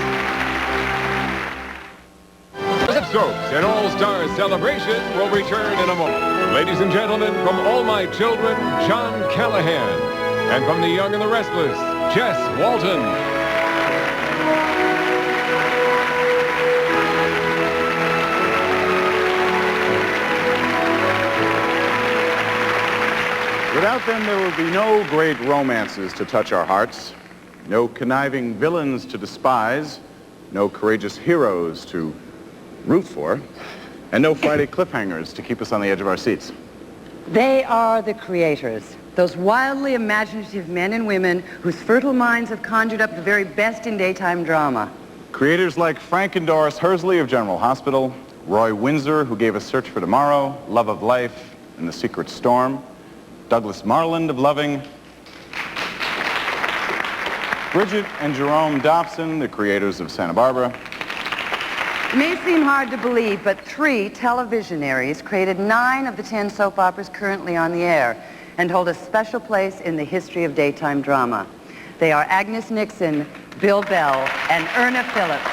B: Soaps and All-Star Celebration will return in a moment. Ladies and gentlemen, from All My Children, John Callahan. And from The Young and the Restless, Jess Walton.
J: Without them, there would be no great romances to touch our hearts, no conniving villains to despise, no courageous heroes to root for, and no Friday cliffhangers to keep us on the edge of our seats.
D: They are the creators, those wildly imaginative men and women whose fertile minds have conjured up the very best in daytime drama.
J: Creators like Frank and Doris Hersley of General Hospital, Roy Windsor, who gave us Search for Tomorrow, Love of Life, and The Secret Storm, Douglas Marland of Loving, Bridget and Jerome Dobson, the creators of Santa Barbara.
D: It may seem hard to believe, but 3 televisionaries created 9 of the 10 soap operas currently on the air and hold a special place in the history of daytime drama. They are Agnes Nixon, Bill Bell, and Erna Phillips.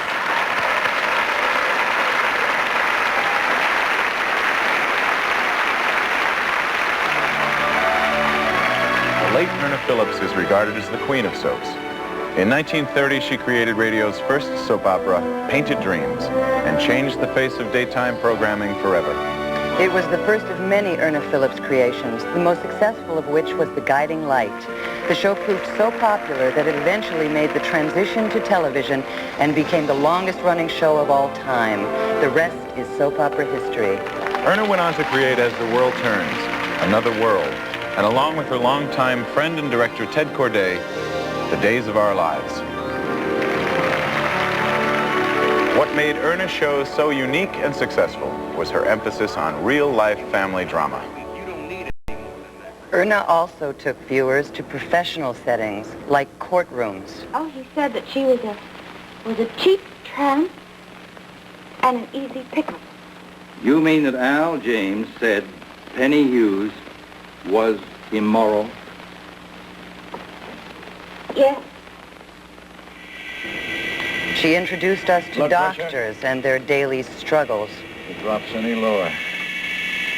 J: The late Erna Phillips is regarded as the queen of soaps. In 1930, she created radio's first soap opera, Painted Dreams, and changed the face of daytime programming forever.
D: It was the first of many Erna Phillips creations, the most successful of which was The Guiding Light. The show proved so popular that it eventually made the transition to television and became the longest-running show of all time. The rest is soap opera history.
J: Erna went on to create As the World Turns, Another World, and along with her longtime friend and director Ted Corday, The Days of Our Lives. What made Erna's shows so unique and successful was her emphasis on real-life family drama.
D: Erna also took viewers to professional settings, like courtrooms.
V: Oh, he said that she was a cheap tramp and an easy pickup.
E: You mean that Al James said Penny Hughes was immoral?
V: Yes.
D: She introduced us to
E: Blood
D: doctors
E: pressure?
D: and their daily struggles.
E: If it drops any lower,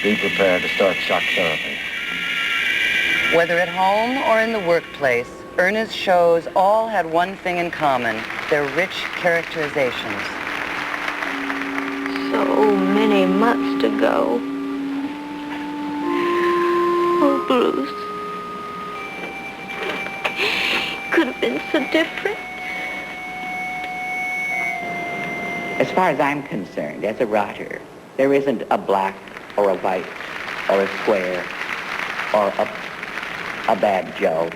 E: be prepared to start shock therapy.
D: Whether at home or in the workplace, Erna's shows all had one thing in common, their rich characterizations.
V: So many months to go. Oh, Bruce. Could have been so different.
C: As far as I'm concerned, as a writer, there isn't a black or a white or a square or a bad Joe.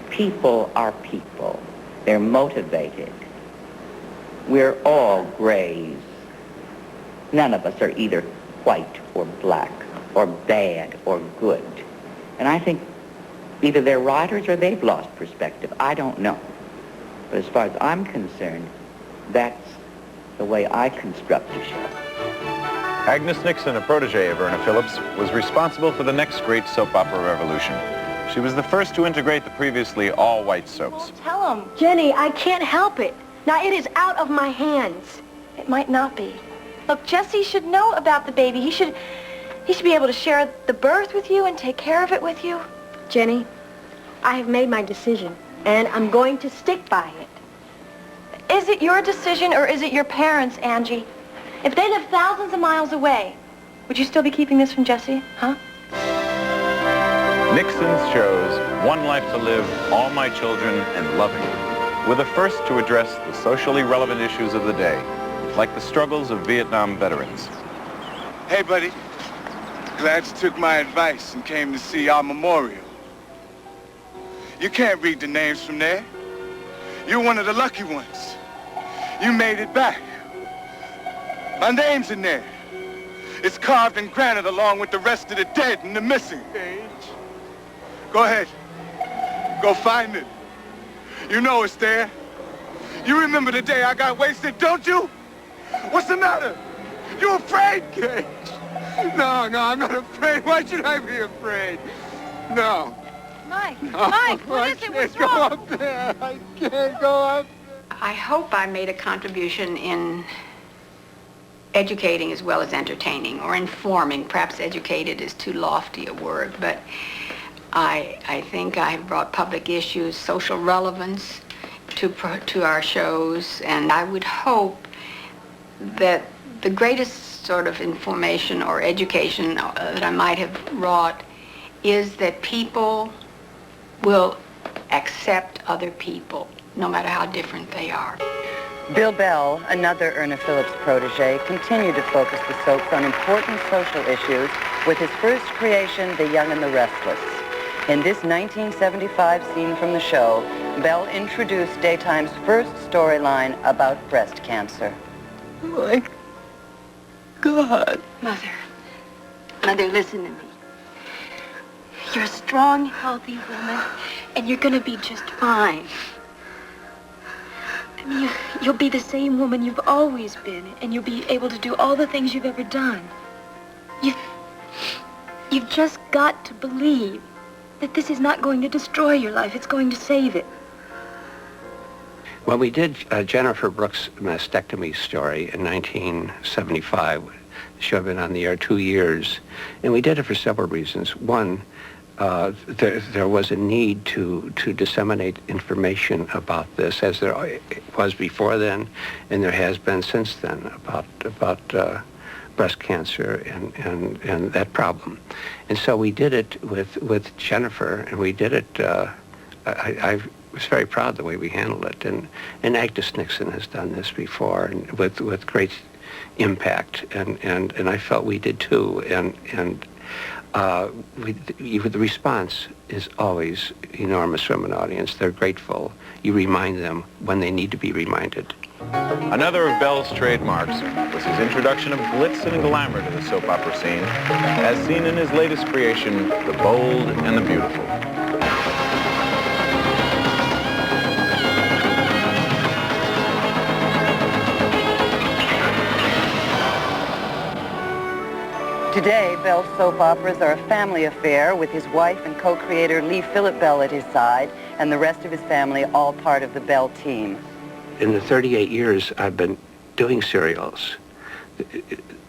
C: People are people. They're motivated. We're all grays. None of us are either white or black or bad or good. And I think either they're writers or they've lost perspective. I don't know. But as far as I'm concerned, that's the way I construct the show.
F: Agnes Nixon, a protege of Verna Phillips, was responsible for the next great soap opera revolution. She was the first to integrate the previously all-white soaps.
G: Tell him. Jenny, I can't help it. Now, it is out of my hands. It might not be. Look, Jesse should know about the baby. He should be able to share the birth with you and take care of it with you. Jenny, I have made my decision, and I'm going to stick by it. Is it your decision or is it your parents', Angie? If they live thousands of miles away, would you still be keeping this from Jesse, huh?
F: Nixon's shows One Life to Live, All My Children, and Loving were the first to address the socially relevant issues of the day, like the struggles of Vietnam veterans.
Q: Hey, buddy. Glad you took my advice and came to see our memorial. You can't read the names from there. You're one of the lucky ones. You made it back. My name's in there. It's carved in granite along with the rest of the dead and the missing. Go ahead. Go find it. You know it's there. You remember the day I got wasted, don't you? What's the matter? You afraid, Gage? No, I'm not afraid. Why should I be afraid? No.
G: Mike,
Q: No,
G: Mike, what is it? What's wrong?
Q: I can't go up there. I can't go up.
T: I hope I made a contribution in educating as well as entertaining, or informing. Perhaps educated is too lofty a word, but I think I brought public issues, social relevance to our shows, and I would hope that the greatest sort of information or education that I might have wrought is that people will accept other people, no matter how different they are.
D: Bill Bell, another Erna Phillips protege, continued to focus the soaps on important social issues with his first creation, The Young and the Restless. In this 1975 scene from the show, Bell introduced daytime's first storyline about breast cancer.
H: My God. Mother, listen to me. You're a strong, healthy woman, and you're gonna be just fine. I mean, you'll be the same woman you've always been, and you'll be able to do all the things you've ever done. You've just got to believe that this is not going to destroy your life. It's going to save it.
W: Well, we did Jennifer Brooks' Mastectomies story in 1975. The show had been on the air 2 years, and we did it for several reasons. One, there was a need to disseminate information about this, as there was before then, and there has been since then, about breast cancer and that problem. And so we did it with Jennifer, and we did it, I was very proud of the way we handled it. And Agnes Nixon has done this before, and with great impact, and I felt we did too. The response is always enormous from an audience. They're grateful. You remind them when they need to be reminded.
F: Another of Bell's trademarks was his introduction of glitz and glamour to the soap opera scene, as seen in his latest creation, The Bold and the Beautiful.
D: Today, Bell's soap operas are a family affair with his wife and co-creator Lee Phillip Bell at his side and the rest of his family all part of the Bell team.
W: In the 38 years I've been doing serials,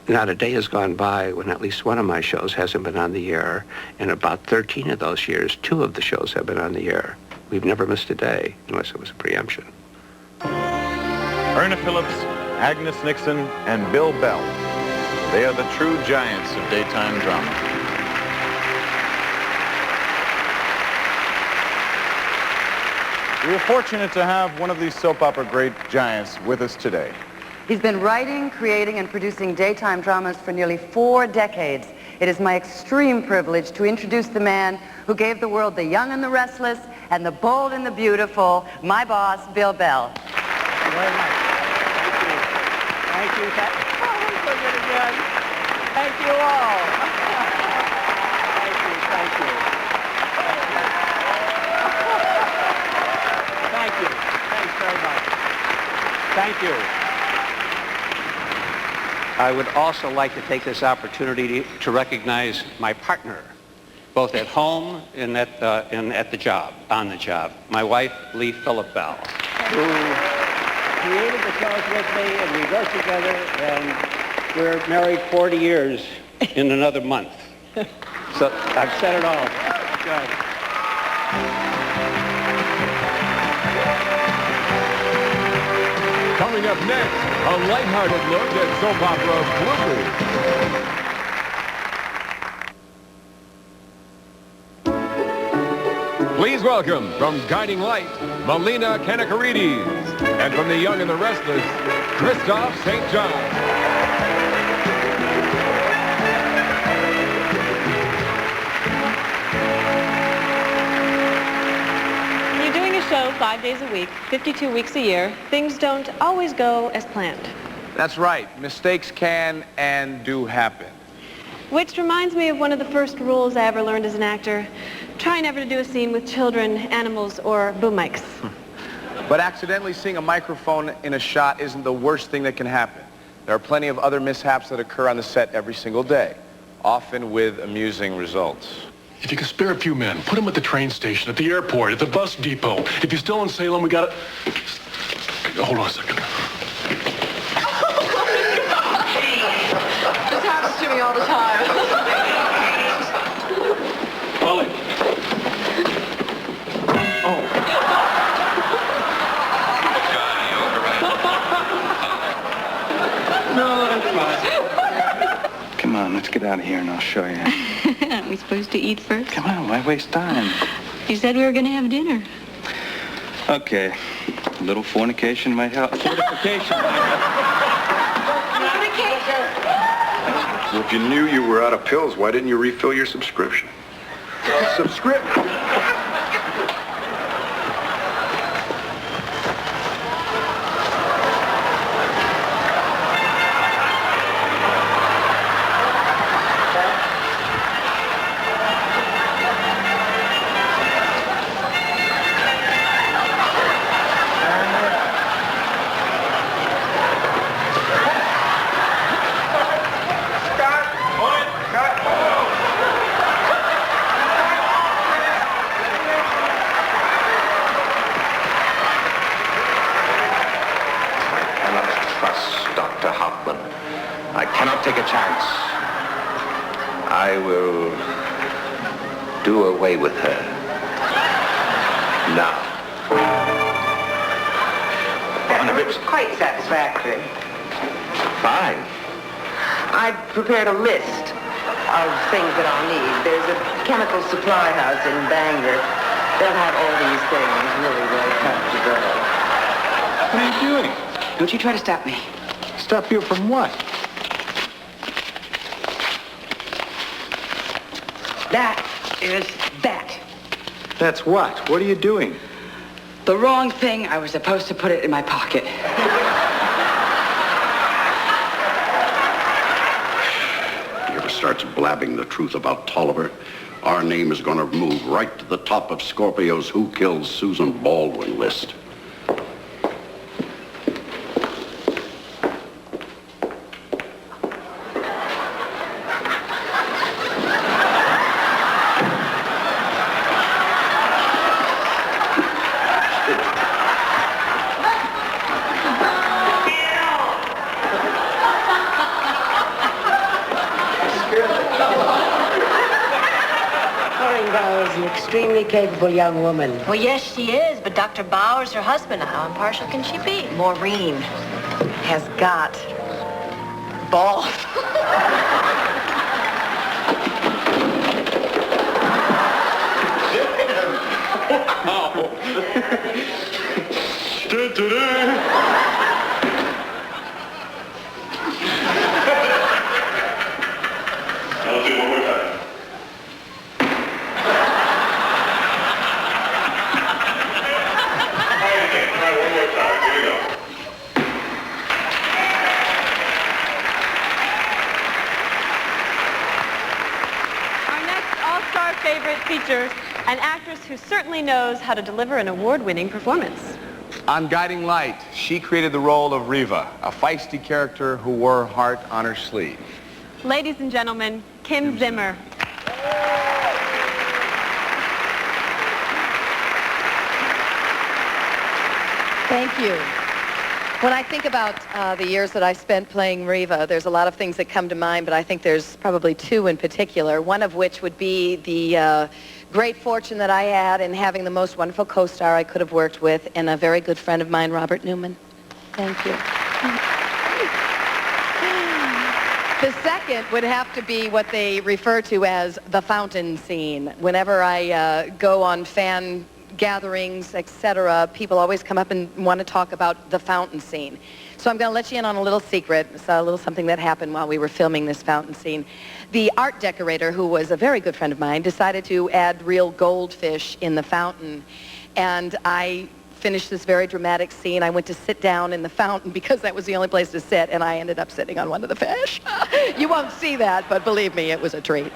W: not a day has gone by when at least one of my shows hasn't been on the air. In about 13 of those years, 2 of the shows have been on the air. We've never missed a day, unless it was a preemption.
F: Erna Phillips, Agnes Nixon, and Bill Bell. They are the true giants of daytime drama.
M: We are fortunate to have one of these soap opera great giants with us today.
D: He's been writing, creating, and producing daytime dramas for nearly 4 decades. It is my extreme privilege to introduce the man who gave the world The Young and the Restless and The Bold and the Beautiful, my boss, Bill Bell.
W: Thank you very much. Thank you. Thank you. Oh, look at it again. Thank you all. Thank you. Thank you. Thank you. Thanks very much. Thank you. I would also like to take this opportunity to recognize my partner, both at home and at the job, on the job, my wife, Lee Phillip Bell, who created the shows with me, and we work together, and we're married 40 years in another month. So I've said it all. Good.
B: Coming up next, a lighthearted look at soap opera bloopers. Please welcome, from Guiding Light, Melina Kanakaridis, and from The Young and the Restless, Christoph St. John.
A: Show 5 days a week, 52 weeks a year, things don't always go as planned.
K: That's right. Mistakes can and do happen.
A: Which reminds me of one of the first rules I ever learned as an actor. Try never to do a scene with children, animals, or boom mics.
K: But accidentally seeing a microphone in a shot isn't the worst thing that can happen. There are plenty of other mishaps that occur on the set every single day, often with amusing results.
O: If you can spare a few men, put them at the train station, at the airport, at the bus depot. If you're still in Salem, we got to... Hold on a second.
A: This happens to me all the time.
O: Polly. Oh.
E: No, that's fine. Come on, let's get out of here and I'll show you.
H: Aren't we supposed to eat first?
E: Come on, why waste time?
H: You said we were going to have dinner.
E: Okay. A little fornication might help. Fortification might help.
J: Well, if you knew you were out of pills, why didn't you refill your subscription?
K: Subscription?
W: I will do away with her. Now.
D: It was quite satisfactory.
W: Fine.
D: I prepared a list of things that I'll need. There's a chemical supply house in Bangor. They'll have all these things really well cut together.
E: What are you doing?
D: Don't you try to stop me.
E: Stop you from what?
D: That is that.
E: That's what? What are you doing?
D: The wrong thing. I was supposed to put it in my pocket.
J: You ever starts blabbing the truth about Tolliver, our name is going to move right to the top of Scorpio's Who Killed Susan Baldwin list.
D: Extremely capable young woman.
G: Well, yes, she is, but Dr. Bauer's her husband. How impartial can she be?
D: Maureen has got balls.
A: who certainly knows how to deliver an award-winning performance.
K: On Guiding Light, she created the role of Reva, a feisty character who wore her heart on her sleeve.
A: Ladies and gentlemen, Kim Zimmer.
L: Thank you. When I think about the years that I spent playing Reva, there's a lot of things that come to mind, but I think there's probably two in particular, one of which would be the great fortune that I had in having the most wonderful co-star I could have worked with, and a very good friend of mine, Robert Newman. Thank you. The second would have to be what they refer to as the fountain scene. Whenever I go on fan gatherings, etc., people always come up and want to talk about the fountain scene. So I'm going to let you in on a little secret. It's a little something that happened while we were filming this fountain scene. The art decorator, who was a very good friend of mine, decided to add real goldfish in the fountain. And I finished this very dramatic scene. I went to sit down in the fountain because that was the only place to sit, and I ended up sitting on one of the fish. You won't see that, but believe me, it was a treat.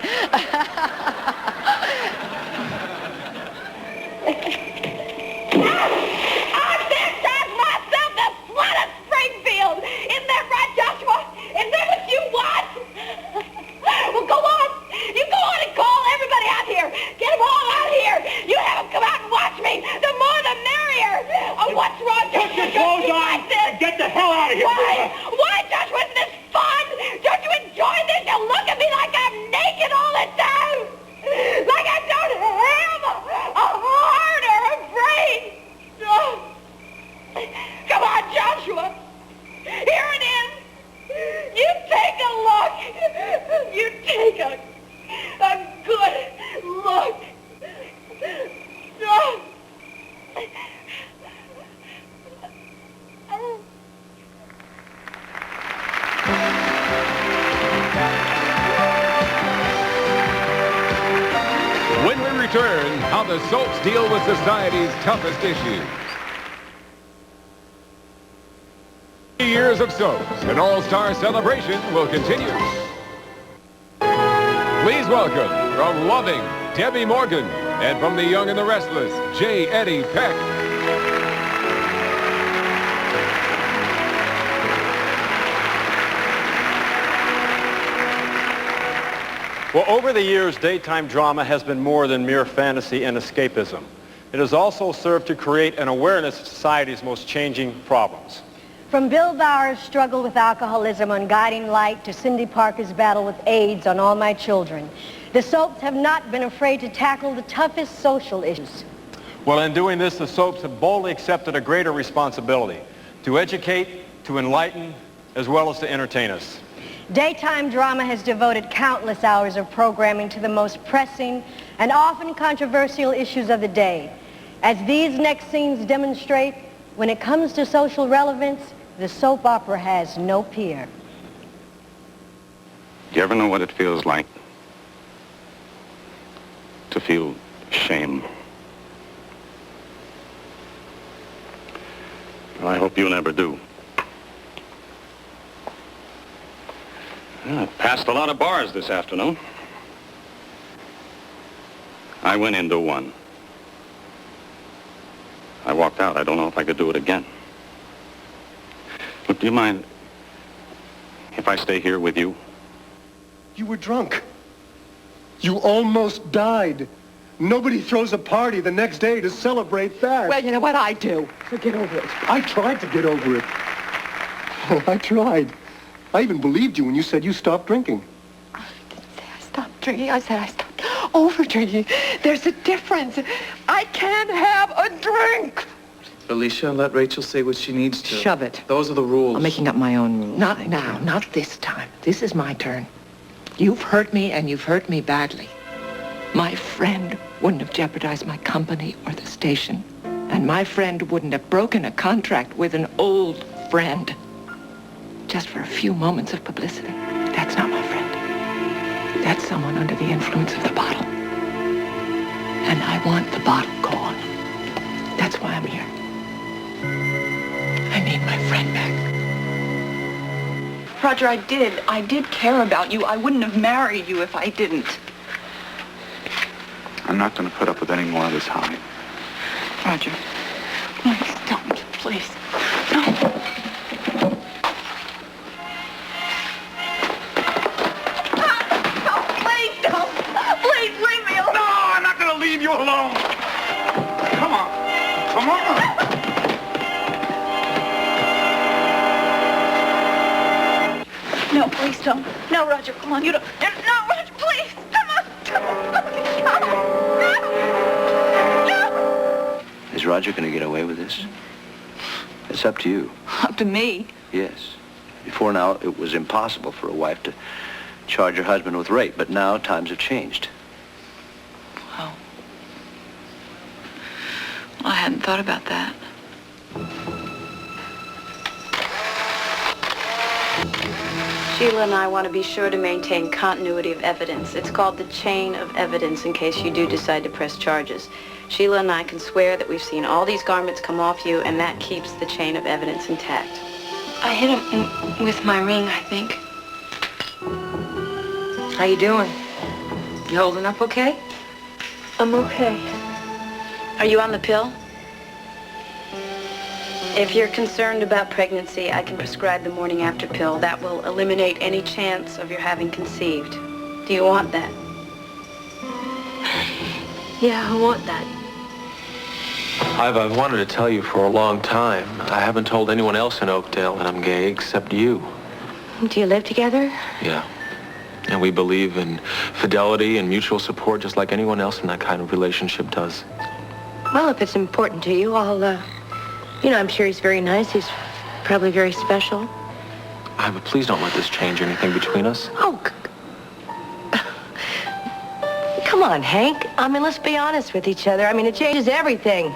B: How the soaps deal with society's toughest issues. Years of soaps, an all-star celebration will continue. Please welcome, from Loving, Debbie Morgan, and from The Young and the Restless, J. Eddie Peck.
I: Well, over the years, daytime drama has been more than mere fantasy and escapism. It has also served to create an awareness of society's most changing problems.
P: From Bill Bauer's struggle with alcoholism on Guiding Light to Cindy Parker's battle with AIDS on All My Children, the soaps have not been afraid to tackle the toughest social issues.
I: Well, in doing this, the soaps have boldly accepted a greater responsibility to educate, to enlighten, as well as to entertain us.
P: Daytime drama has devoted countless hours of programming to the most pressing and often controversial issues of the day. As these next scenes demonstrate, when it comes to social relevance, the soap opera has no peer.
W: Do you ever know what it feels like to feel shame? Well, I hope you never do. I passed a lot of bars this afternoon. I went into one. I walked out. I don't know if I could do it again. Look, do you mind if I stay here with you?
U: You were drunk. You almost died. Nobody throws a party the next day to celebrate that.
L: Well, you know what I do, so get over it.
U: I tried to get over it. I tried. I even believed you when you said you stopped drinking.
L: I didn't say I stopped drinking. I said I stopped over drinking. There's a difference. I can't have a drink.
X: Alicia, let Rachel say what she needs to.
L: Shove it.
X: Those are the rules.
L: I'm making up my own rules.
Y: Not now, not this time. This is my turn. You've hurt me, and you've hurt me badly. My friend wouldn't have jeopardized my company or the station. And my friend wouldn't have broken a contract with an old friend just for a few moments of publicity. That's not my friend. That's someone under the influence of the bottle. And I want the bottle gone. That's why I'm here. I need my friend back.
Z: Roger, I did care about you. I wouldn't have married you if I didn't.
J: I'm not going to put up with any more of this, Holly.
H: Roger, please don't. Please. No. No, please don't. Please leave me alone.
M: No, I'm not going to leave you alone. Come on. Come on.
H: No, please don't. No, Roger, come on. You don't. No, Roger, please. Come on. Come on. Come on. No.
C: Is Roger going to get away with this? It's up to you.
H: Up to me.
C: Yes. Before now, it was impossible for a wife to charge her husband with rape, but now times have changed.
H: Well, I hadn't thought about that.
N: Sheila and I want to be sure to maintain continuity of evidence. It's called the chain of evidence in case you do decide to press charges. Sheila and I can swear that we've seen all these garments come off you, and that keeps the chain of evidence intact.
H: I hit him with my ring, I think.
N: How you doing? You holding up okay?
H: I'm okay.
N: Are you on the pill? If you're concerned about pregnancy, I can prescribe the morning after pill. That will eliminate any chance of your having conceived. Do you want that?
H: Yeah, I want that.
R: I've wanted to tell you for a long time. I haven't told anyone else in Oakdale that I'm gay except you.
H: Do you live together?
R: Yeah. And we believe in fidelity and mutual support just like anyone else in that kind of relationship does.
H: Well, if it's important to you, I'm sure he's very nice. He's probably very special.
R: But please don't let this change anything between us.
H: Oh, come on, Hank. I mean, let's be honest with each other. I mean, it changes everything.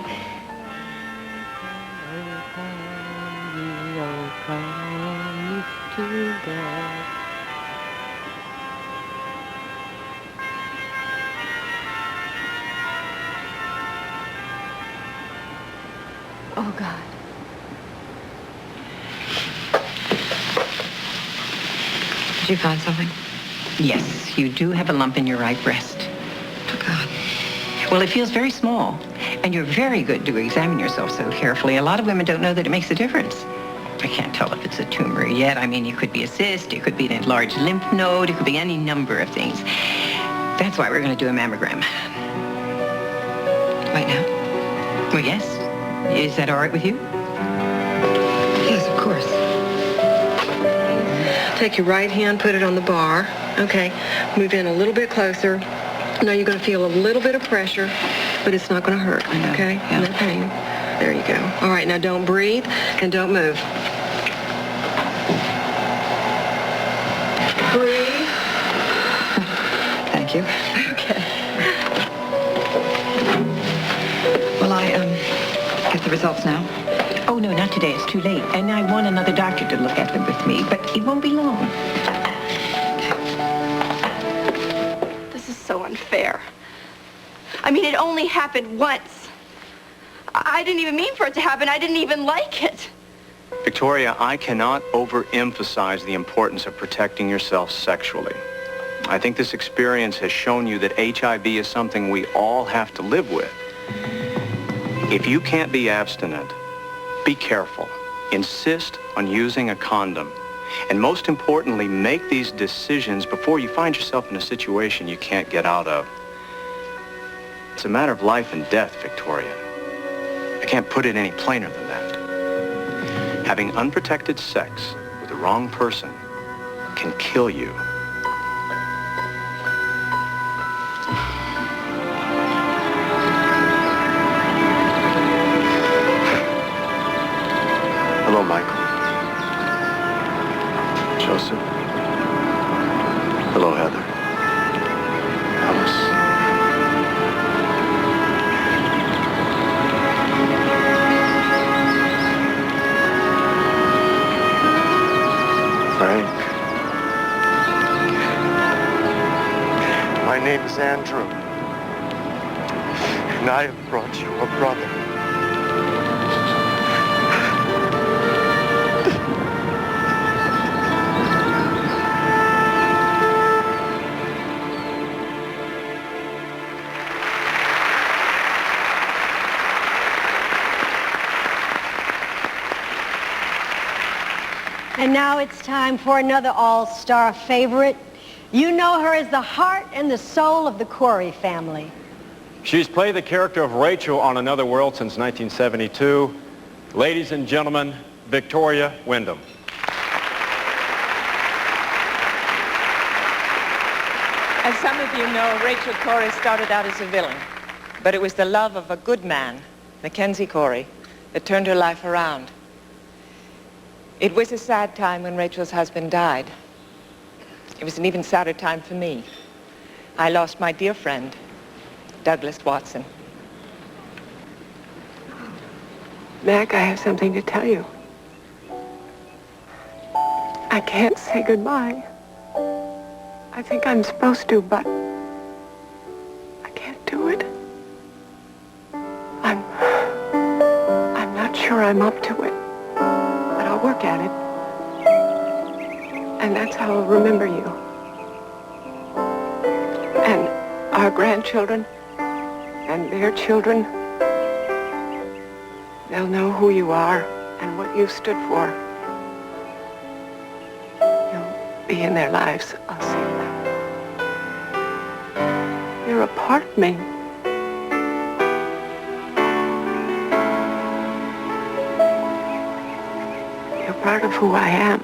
H: Oh, God.
S: Did you find something? Yes, you do have a lump in your right breast. Oh, God. Well, it feels very small, and you're very good to examine yourself so carefully. A lot of women don't know that it makes a difference. I can't tell if it's a tumor yet. I mean, it could be a cyst, it could be an enlarged lymph node, it could be any number of things. That's why we're going to do a mammogram. Right now? Well, yes. Is that all right with you?
H: Yes, of course. Take your right hand, put it on the bar. Okay, move in a little bit closer. Now you're going to feel a little bit of pressure, but it's not going to hurt, okay? Yeah. No pain. There you go. All right, now don't breathe and don't move. Breathe.
S: Thank you.
H: Okay.
S: Well, get the results now? Oh, no, not today. It's too late. And I want another doctor to look at them with me, but it won't be long.
G: This is so unfair. I mean, it only happened once. I didn't even mean for it to happen. I didn't even like it.
E: Victoria, I cannot overemphasize the importance of protecting yourself sexually. I think this experience has shown you that HIV is something we all have to live with. If you can't be abstinent, be careful. Insist on using a condom. And most importantly, make these decisions before you find yourself in a situation you can't get out of. It's a matter of life and death, Victoria. I can't put it any plainer than that. Having unprotected sex with the wrong person can kill you.
I: Hello, Michael. Joseph. Hello, Heather. Alice. Frank. My name is Andrew, and I have brought you a brother.
P: And now it's time for another all-star favorite. You know her as the heart and the soul of the Corey family.
I: She's played the character of Rachel on Another World since 1972. Ladies and gentlemen, Victoria Wyndham.
Y: As some of you know, Rachel Corey started out as a villain, but it was the love of a good man, Mackenzie Corey, that turned her life around. It was a sad time when Rachel's husband died. It was an even sadder time for me. I lost my dear friend, Douglas Watson.
F: Mac, I have something to tell you. I can't say goodbye. I think I'm supposed to, but I can't do it. I'm not sure I'm up to it, but I'll work at it. And that's how I'll remember you. And our grandchildren and their children. They'll know who you are and what you stood for. You'll be in their lives. I'll save them. You're a part of me. You're part of who I am.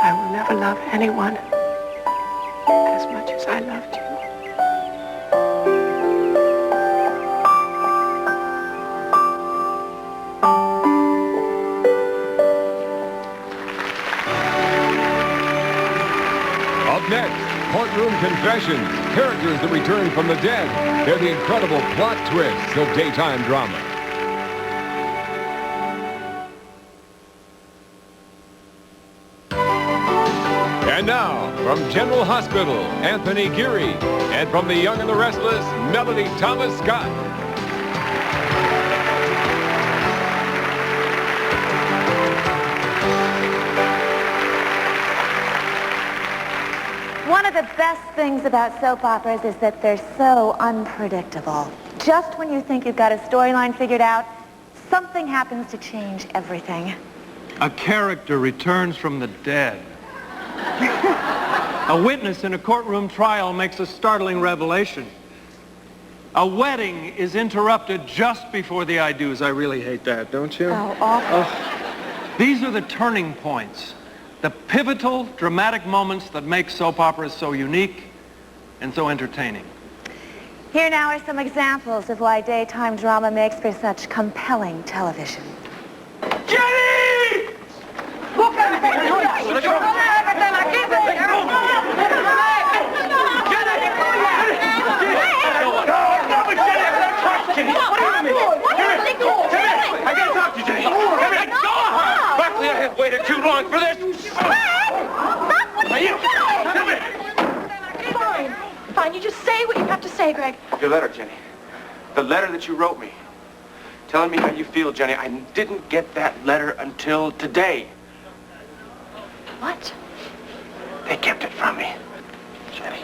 F: I will never love anyone as much as I loved you.
B: Up next, Courtroom Confessions, characters that return from the dead. They're the incredible plot twists of daytime drama. And now, from General Hospital, Anthony Geary. And from The Young and the Restless, Melody Thomas Scott.
O: One of the best things about soap operas is that they're so unpredictable. Just when you think you've got a storyline figured out, something happens to change everything.
M: A character returns from the dead. A witness in a courtroom trial makes a startling revelation. A wedding is interrupted just before the I do's. I really hate that, don't you?
O: Oh, awful.
M: These are the turning points, the pivotal, dramatic moments that make soap operas so unique and so entertaining.
O: Here now are some examples of why daytime drama makes for such compelling television.
Q: ¡Jenny! I gotta talk to you, Jenny. Go on! Buckley, I have waited too long for this.
G: Fine, you just say what you have to say, Greg.
Q: Your letter, Jenny. The letter that you wrote me. Telling me how you feel, Jenny. I didn't get that letter until today.
G: What?
Q: They kept it from me. Jenny.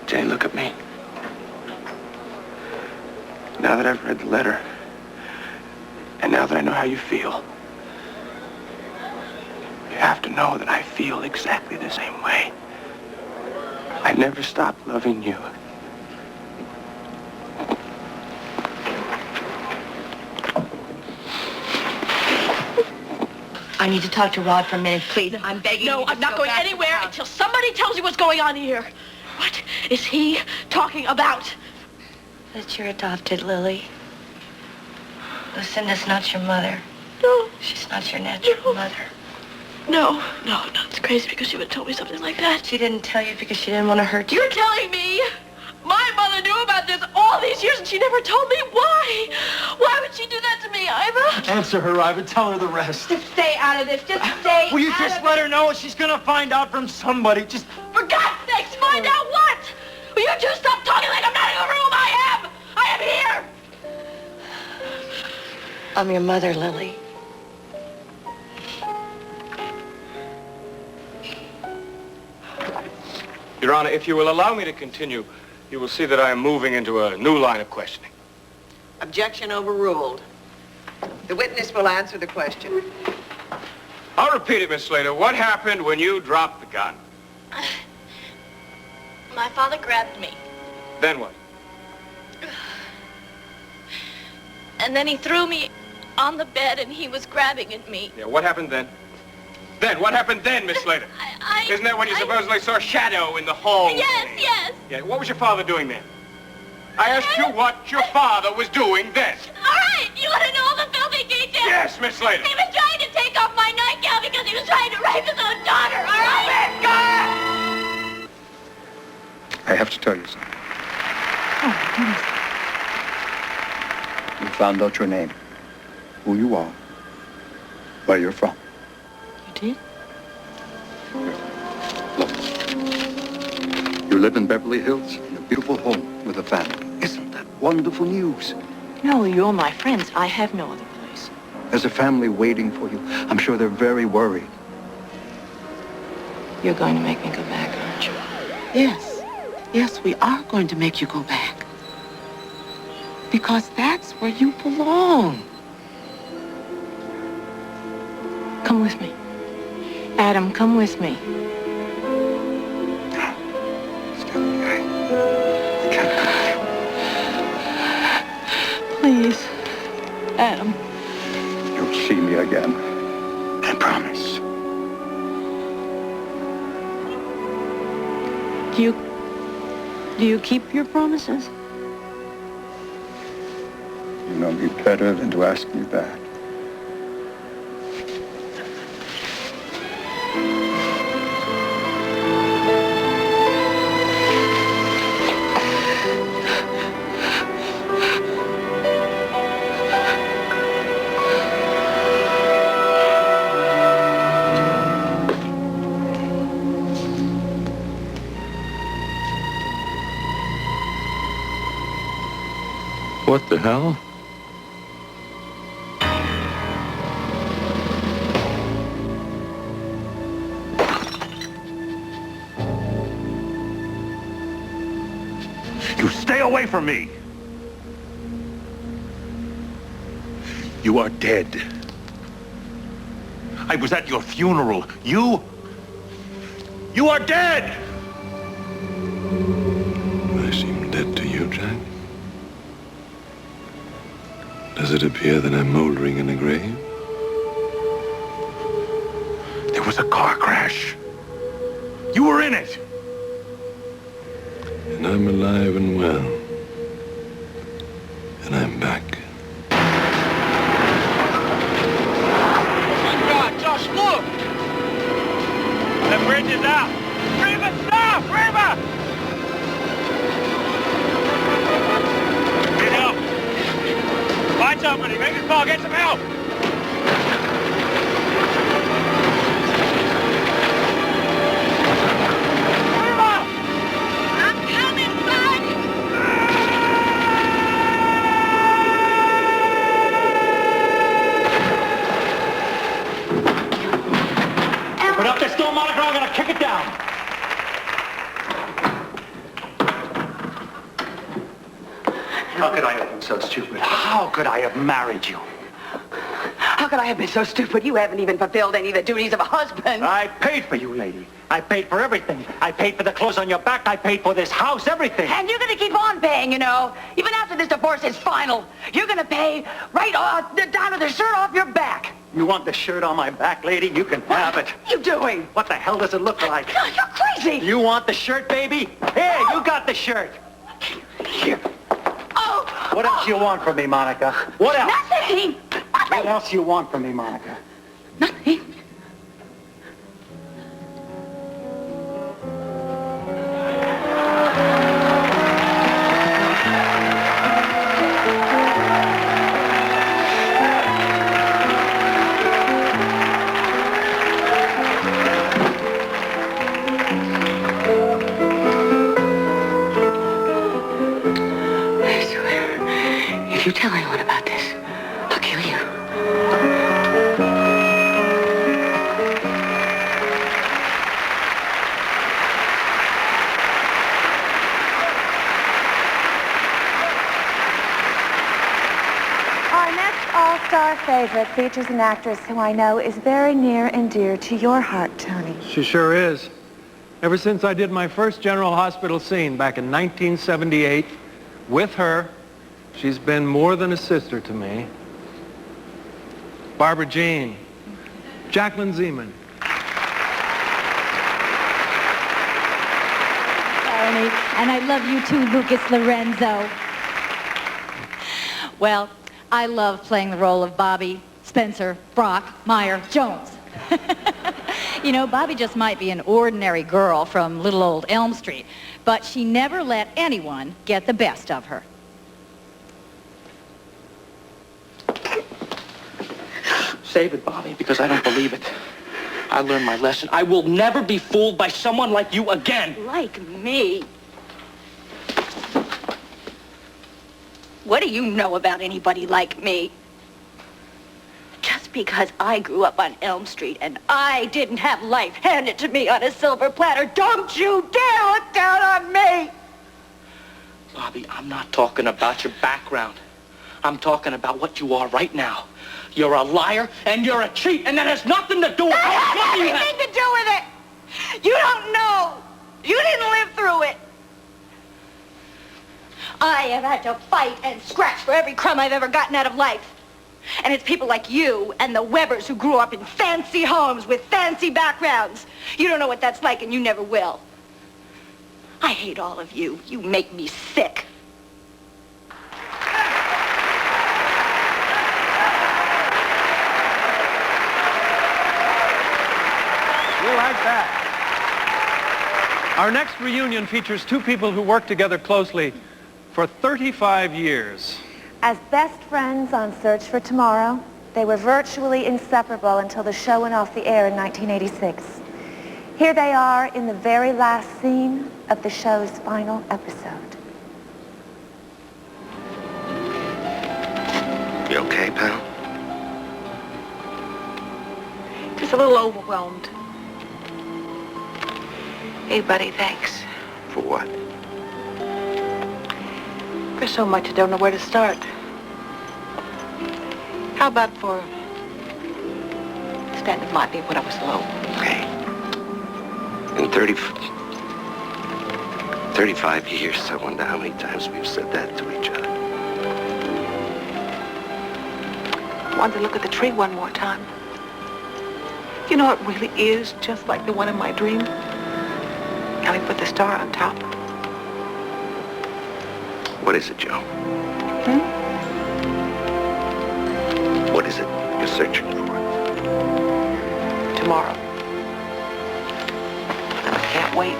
Q: Jenny, look at me. Now that I've read the letter, and now that I know how you feel, you have to know that I feel exactly the same way. I never stopped loving you.
H: I need to talk to Rod for a minute, please. I'm begging you.
G: No, I'm not going anywhere until somebody tells me what's going on here. What is he talking about?
H: That you're adopted, Lily. Lucinda's not your mother.
G: No.
H: She's not your natural mother.
G: No, it's crazy because she would tell me something like that.
H: She didn't tell you because she didn't want to hurt you.
G: You're telling me my mother knew about this all these years and she never told me why? Why would she do that to me, Iva?
M: Answer her, Iva. Tell her the rest.
G: Just stay out of this. Just stay
M: Will you
G: out
M: just
G: of
M: let
G: it.
M: her know? She's gonna find out from somebody. Just...
G: For God's sakes, find out what? Will you two stop talking like I'm not in the room? I am here.
H: I'm your mother, Lily.
E: Your Honor, if you will allow me to continue,
Q: you will see that I am moving into a new line of questioning.
Y: Objection overruled. The witness will answer the question.
Q: I'll repeat it, Miss Slater. What happened when you dropped the gun?
G: My father grabbed me,
Q: Then what?
G: and then he threw me on the bed, and he was grabbing at me.
Q: Yeah, what happened then? What happened then, Miss Slater? Isn't that when you supposedly saw a shadow in the hall?
G: Yes.
Q: Yeah, what was your father doing then? I asked you what your father was doing then.
G: All right, you want to know all the filthy details?
Q: Yes, Miss Slater.
G: He was trying to take off my nightgown because he was trying to rape his own daughter, all right?
J: I have to tell you something.
O: Oh,
J: We found out your name, who you are, where you're from.
O: you did?
J: You live in Beverly Hills in a beautiful home with a family. Isn't that wonderful news?
O: No, you're my friends. I have no other place.
J: There's a family waiting for you. I'm sure they're very worried.
O: You're going to make me go back, aren't you? Yes. Yes, we are going to make you go back. Because that's where you belong. Come with me. Adam, come with me. Please, Adam.
J: You'll see me again. I promise.
O: Do you keep your promises?
J: You know me better than to ask me that.
R: What the hell?
A: You stay away from me! You are dead. I was at your funeral. You are dead!
D: I seem dead to you, Jack? Does it appear that I'm moldering in a grave?
A: There was a car crash. You were in it.
D: And I'm alive and well. And I'm back.
Q: Oh, my God, Josh, look! The bridge is out. Reba, stop! Reba! Need help. Find somebody. Make a call. Get some help.
A: Put up this door, Monica, I'm gonna kick it down. How could I have been so stupid? How could I have married you?
K: How could I have been so stupid? You haven't even fulfilled any of the duties of a husband.
A: I paid for you, lady. I paid for everything. I paid for the clothes on your back. I paid for this house, everything.
K: And you're going to keep on paying, you know. Even after this divorce is final, you're going to pay right down to the shirt off your back.
A: You want the shirt on my back, lady? You can have it.
K: What are you doing?
A: What the hell does it look like?
K: God, you're crazy.
A: You want the shirt, baby? Here, you got the shirt.
K: Here. Oh.
A: What else you want from me, Monica? What else?
K: Nothing.
A: What else you want from me, Monica?
K: Nothing. If you tell anyone about this, I'll kill you.
O: star favorite features an actress who I know is very near and dear to your heart, Tony.
M: She sure is. Ever since I did my first General Hospital scene back in 1978, with her, she's been more than a sister to me. Barbara Jean, Jacqueline Zeman.
T: Tony, and I love you too, Lucas Lorenzo. Well, I love playing the role of Bobby, Spencer, Brock, Meyer, Jones. You know, Bobby just might be an ordinary girl from little old Elm Street, but she never let anyone get the best of her.
A: Save it, Bobby, because I don't believe it. I learned my lesson. I will never be fooled by someone like you again.
K: Like me? What do you know about anybody like me? Just because I grew up on Elm Street and I didn't have life handed to me on a silver platter, don't you dare look down on me!
A: Bobby, I'm not talking about your background. I'm talking about what you are right now. You're a liar and you're a cheat, and that has nothing to do with
K: That
A: how
K: has
A: good you
K: everything to do with it! You don't know! You didn't live through it! I have had to fight and scratch for every crumb I've ever gotten out of life. And it's people like you and the Webbers who grew up in fancy homes with fancy backgrounds. You don't know what that's like, and you never will. I hate all of you. You make me sick.
M: You like that? Our next reunion features two people who worked together closely for 35 years.
O: As best friends on Search for Tomorrow, they were virtually inseparable until the show went off the air in 1986. Here they are in the very last scene of the show's final episode.
C: You okay, pal?
H: Just a little overwhelmed. Hey, buddy, thanks.
C: For what?
H: For so much, I don't know where to start. How about for standing by me when I was low?
C: Hey, in 35 years, I wonder how many times we've said that to each other.
H: I wanted to look at the tree one more time. You know, it really is just like the one in my dream. And we put the star on top.
C: What is it, Joe? What is it you're searching for?
H: Tomorrow. And I can't wait.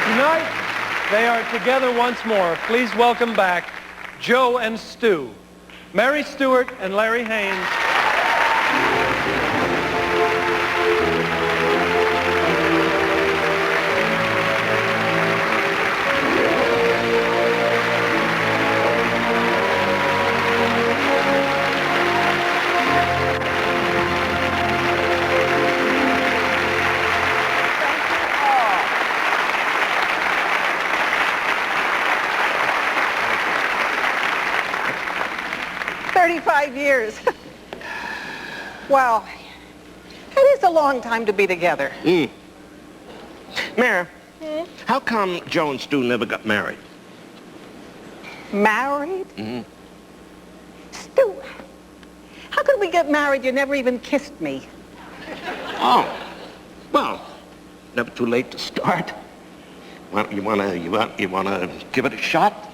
M: Tonight, they are together once more. Please welcome back Joe and Stu, Mary Stewart and Larry Haynes.
U: Years. Wow. That is a long time to be together.
V: Mary, how come Joe and Stu never got married?
U: Married? Stu, how could we get married? You never even kissed me.
V: Oh, well, never too late to start. Well, you wanna give it a shot?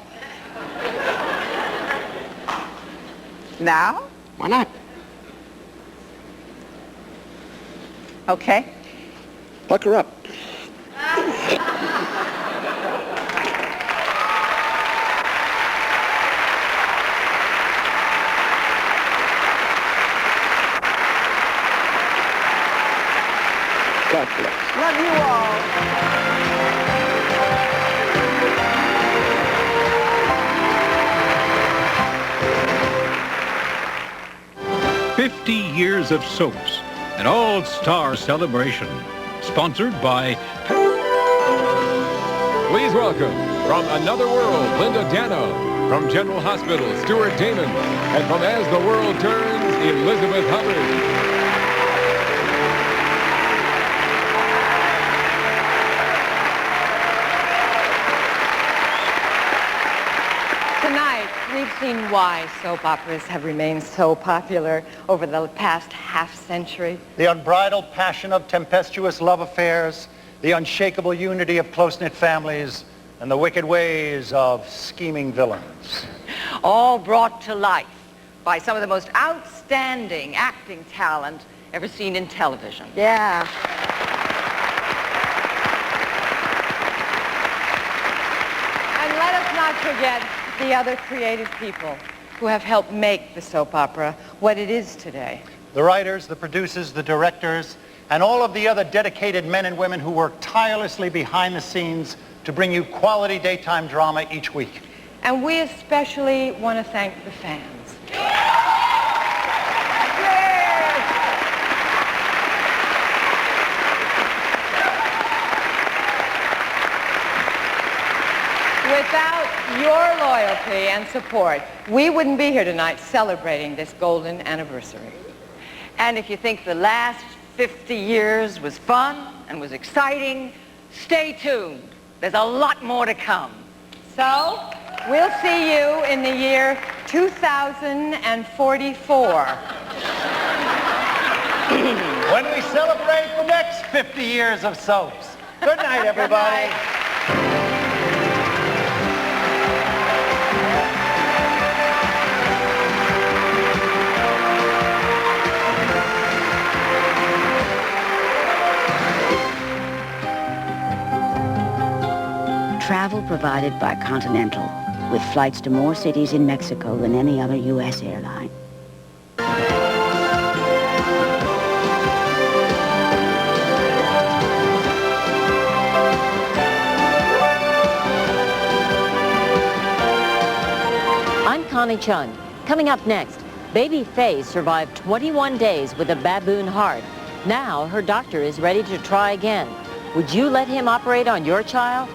U: Now?
V: Why not?
U: Okay.
V: Pluck her up. God bless.
U: Love you all.
W: 50 years of soaps, an all-star celebration, sponsored by...
B: Please welcome From Another World, Linda Dano. From General Hospital, Stuart Damon. And from As the World Turns, Elizabeth Hubbard.
L: Tonight, we've seen why soap operas have remained so popular over the past half-century.
N: The unbridled passion of tempestuous love affairs, the unshakable unity of close-knit families, and the wicked ways of scheming villains.
L: All brought to life by some of the most outstanding acting talent ever seen in television.
O: Yeah.
L: And let us not forget the other creative people who have helped make the soap opera what it is today.
N: The writers, the producers, the directors, and all of the other dedicated men and women who work tirelessly behind the scenes to bring you quality daytime drama each week.
L: And we especially want to thank the fans. Without your loyalty and support, we wouldn't be here tonight celebrating this golden anniversary. And if you think the last 50 years was fun and was exciting, stay tuned. There's a lot more to come. So, we'll see you in the year 2044.
N: When we celebrate the next 50 years of soaps. Good night, everybody.
P: Travel provided by Continental, with flights to more cities in Mexico than any other U.S. airline.
S: I'm Connie Chung. Coming up next, baby Faye survived 21 days with a baboon heart. Now her doctor is ready to try again. Would you let him operate on your child?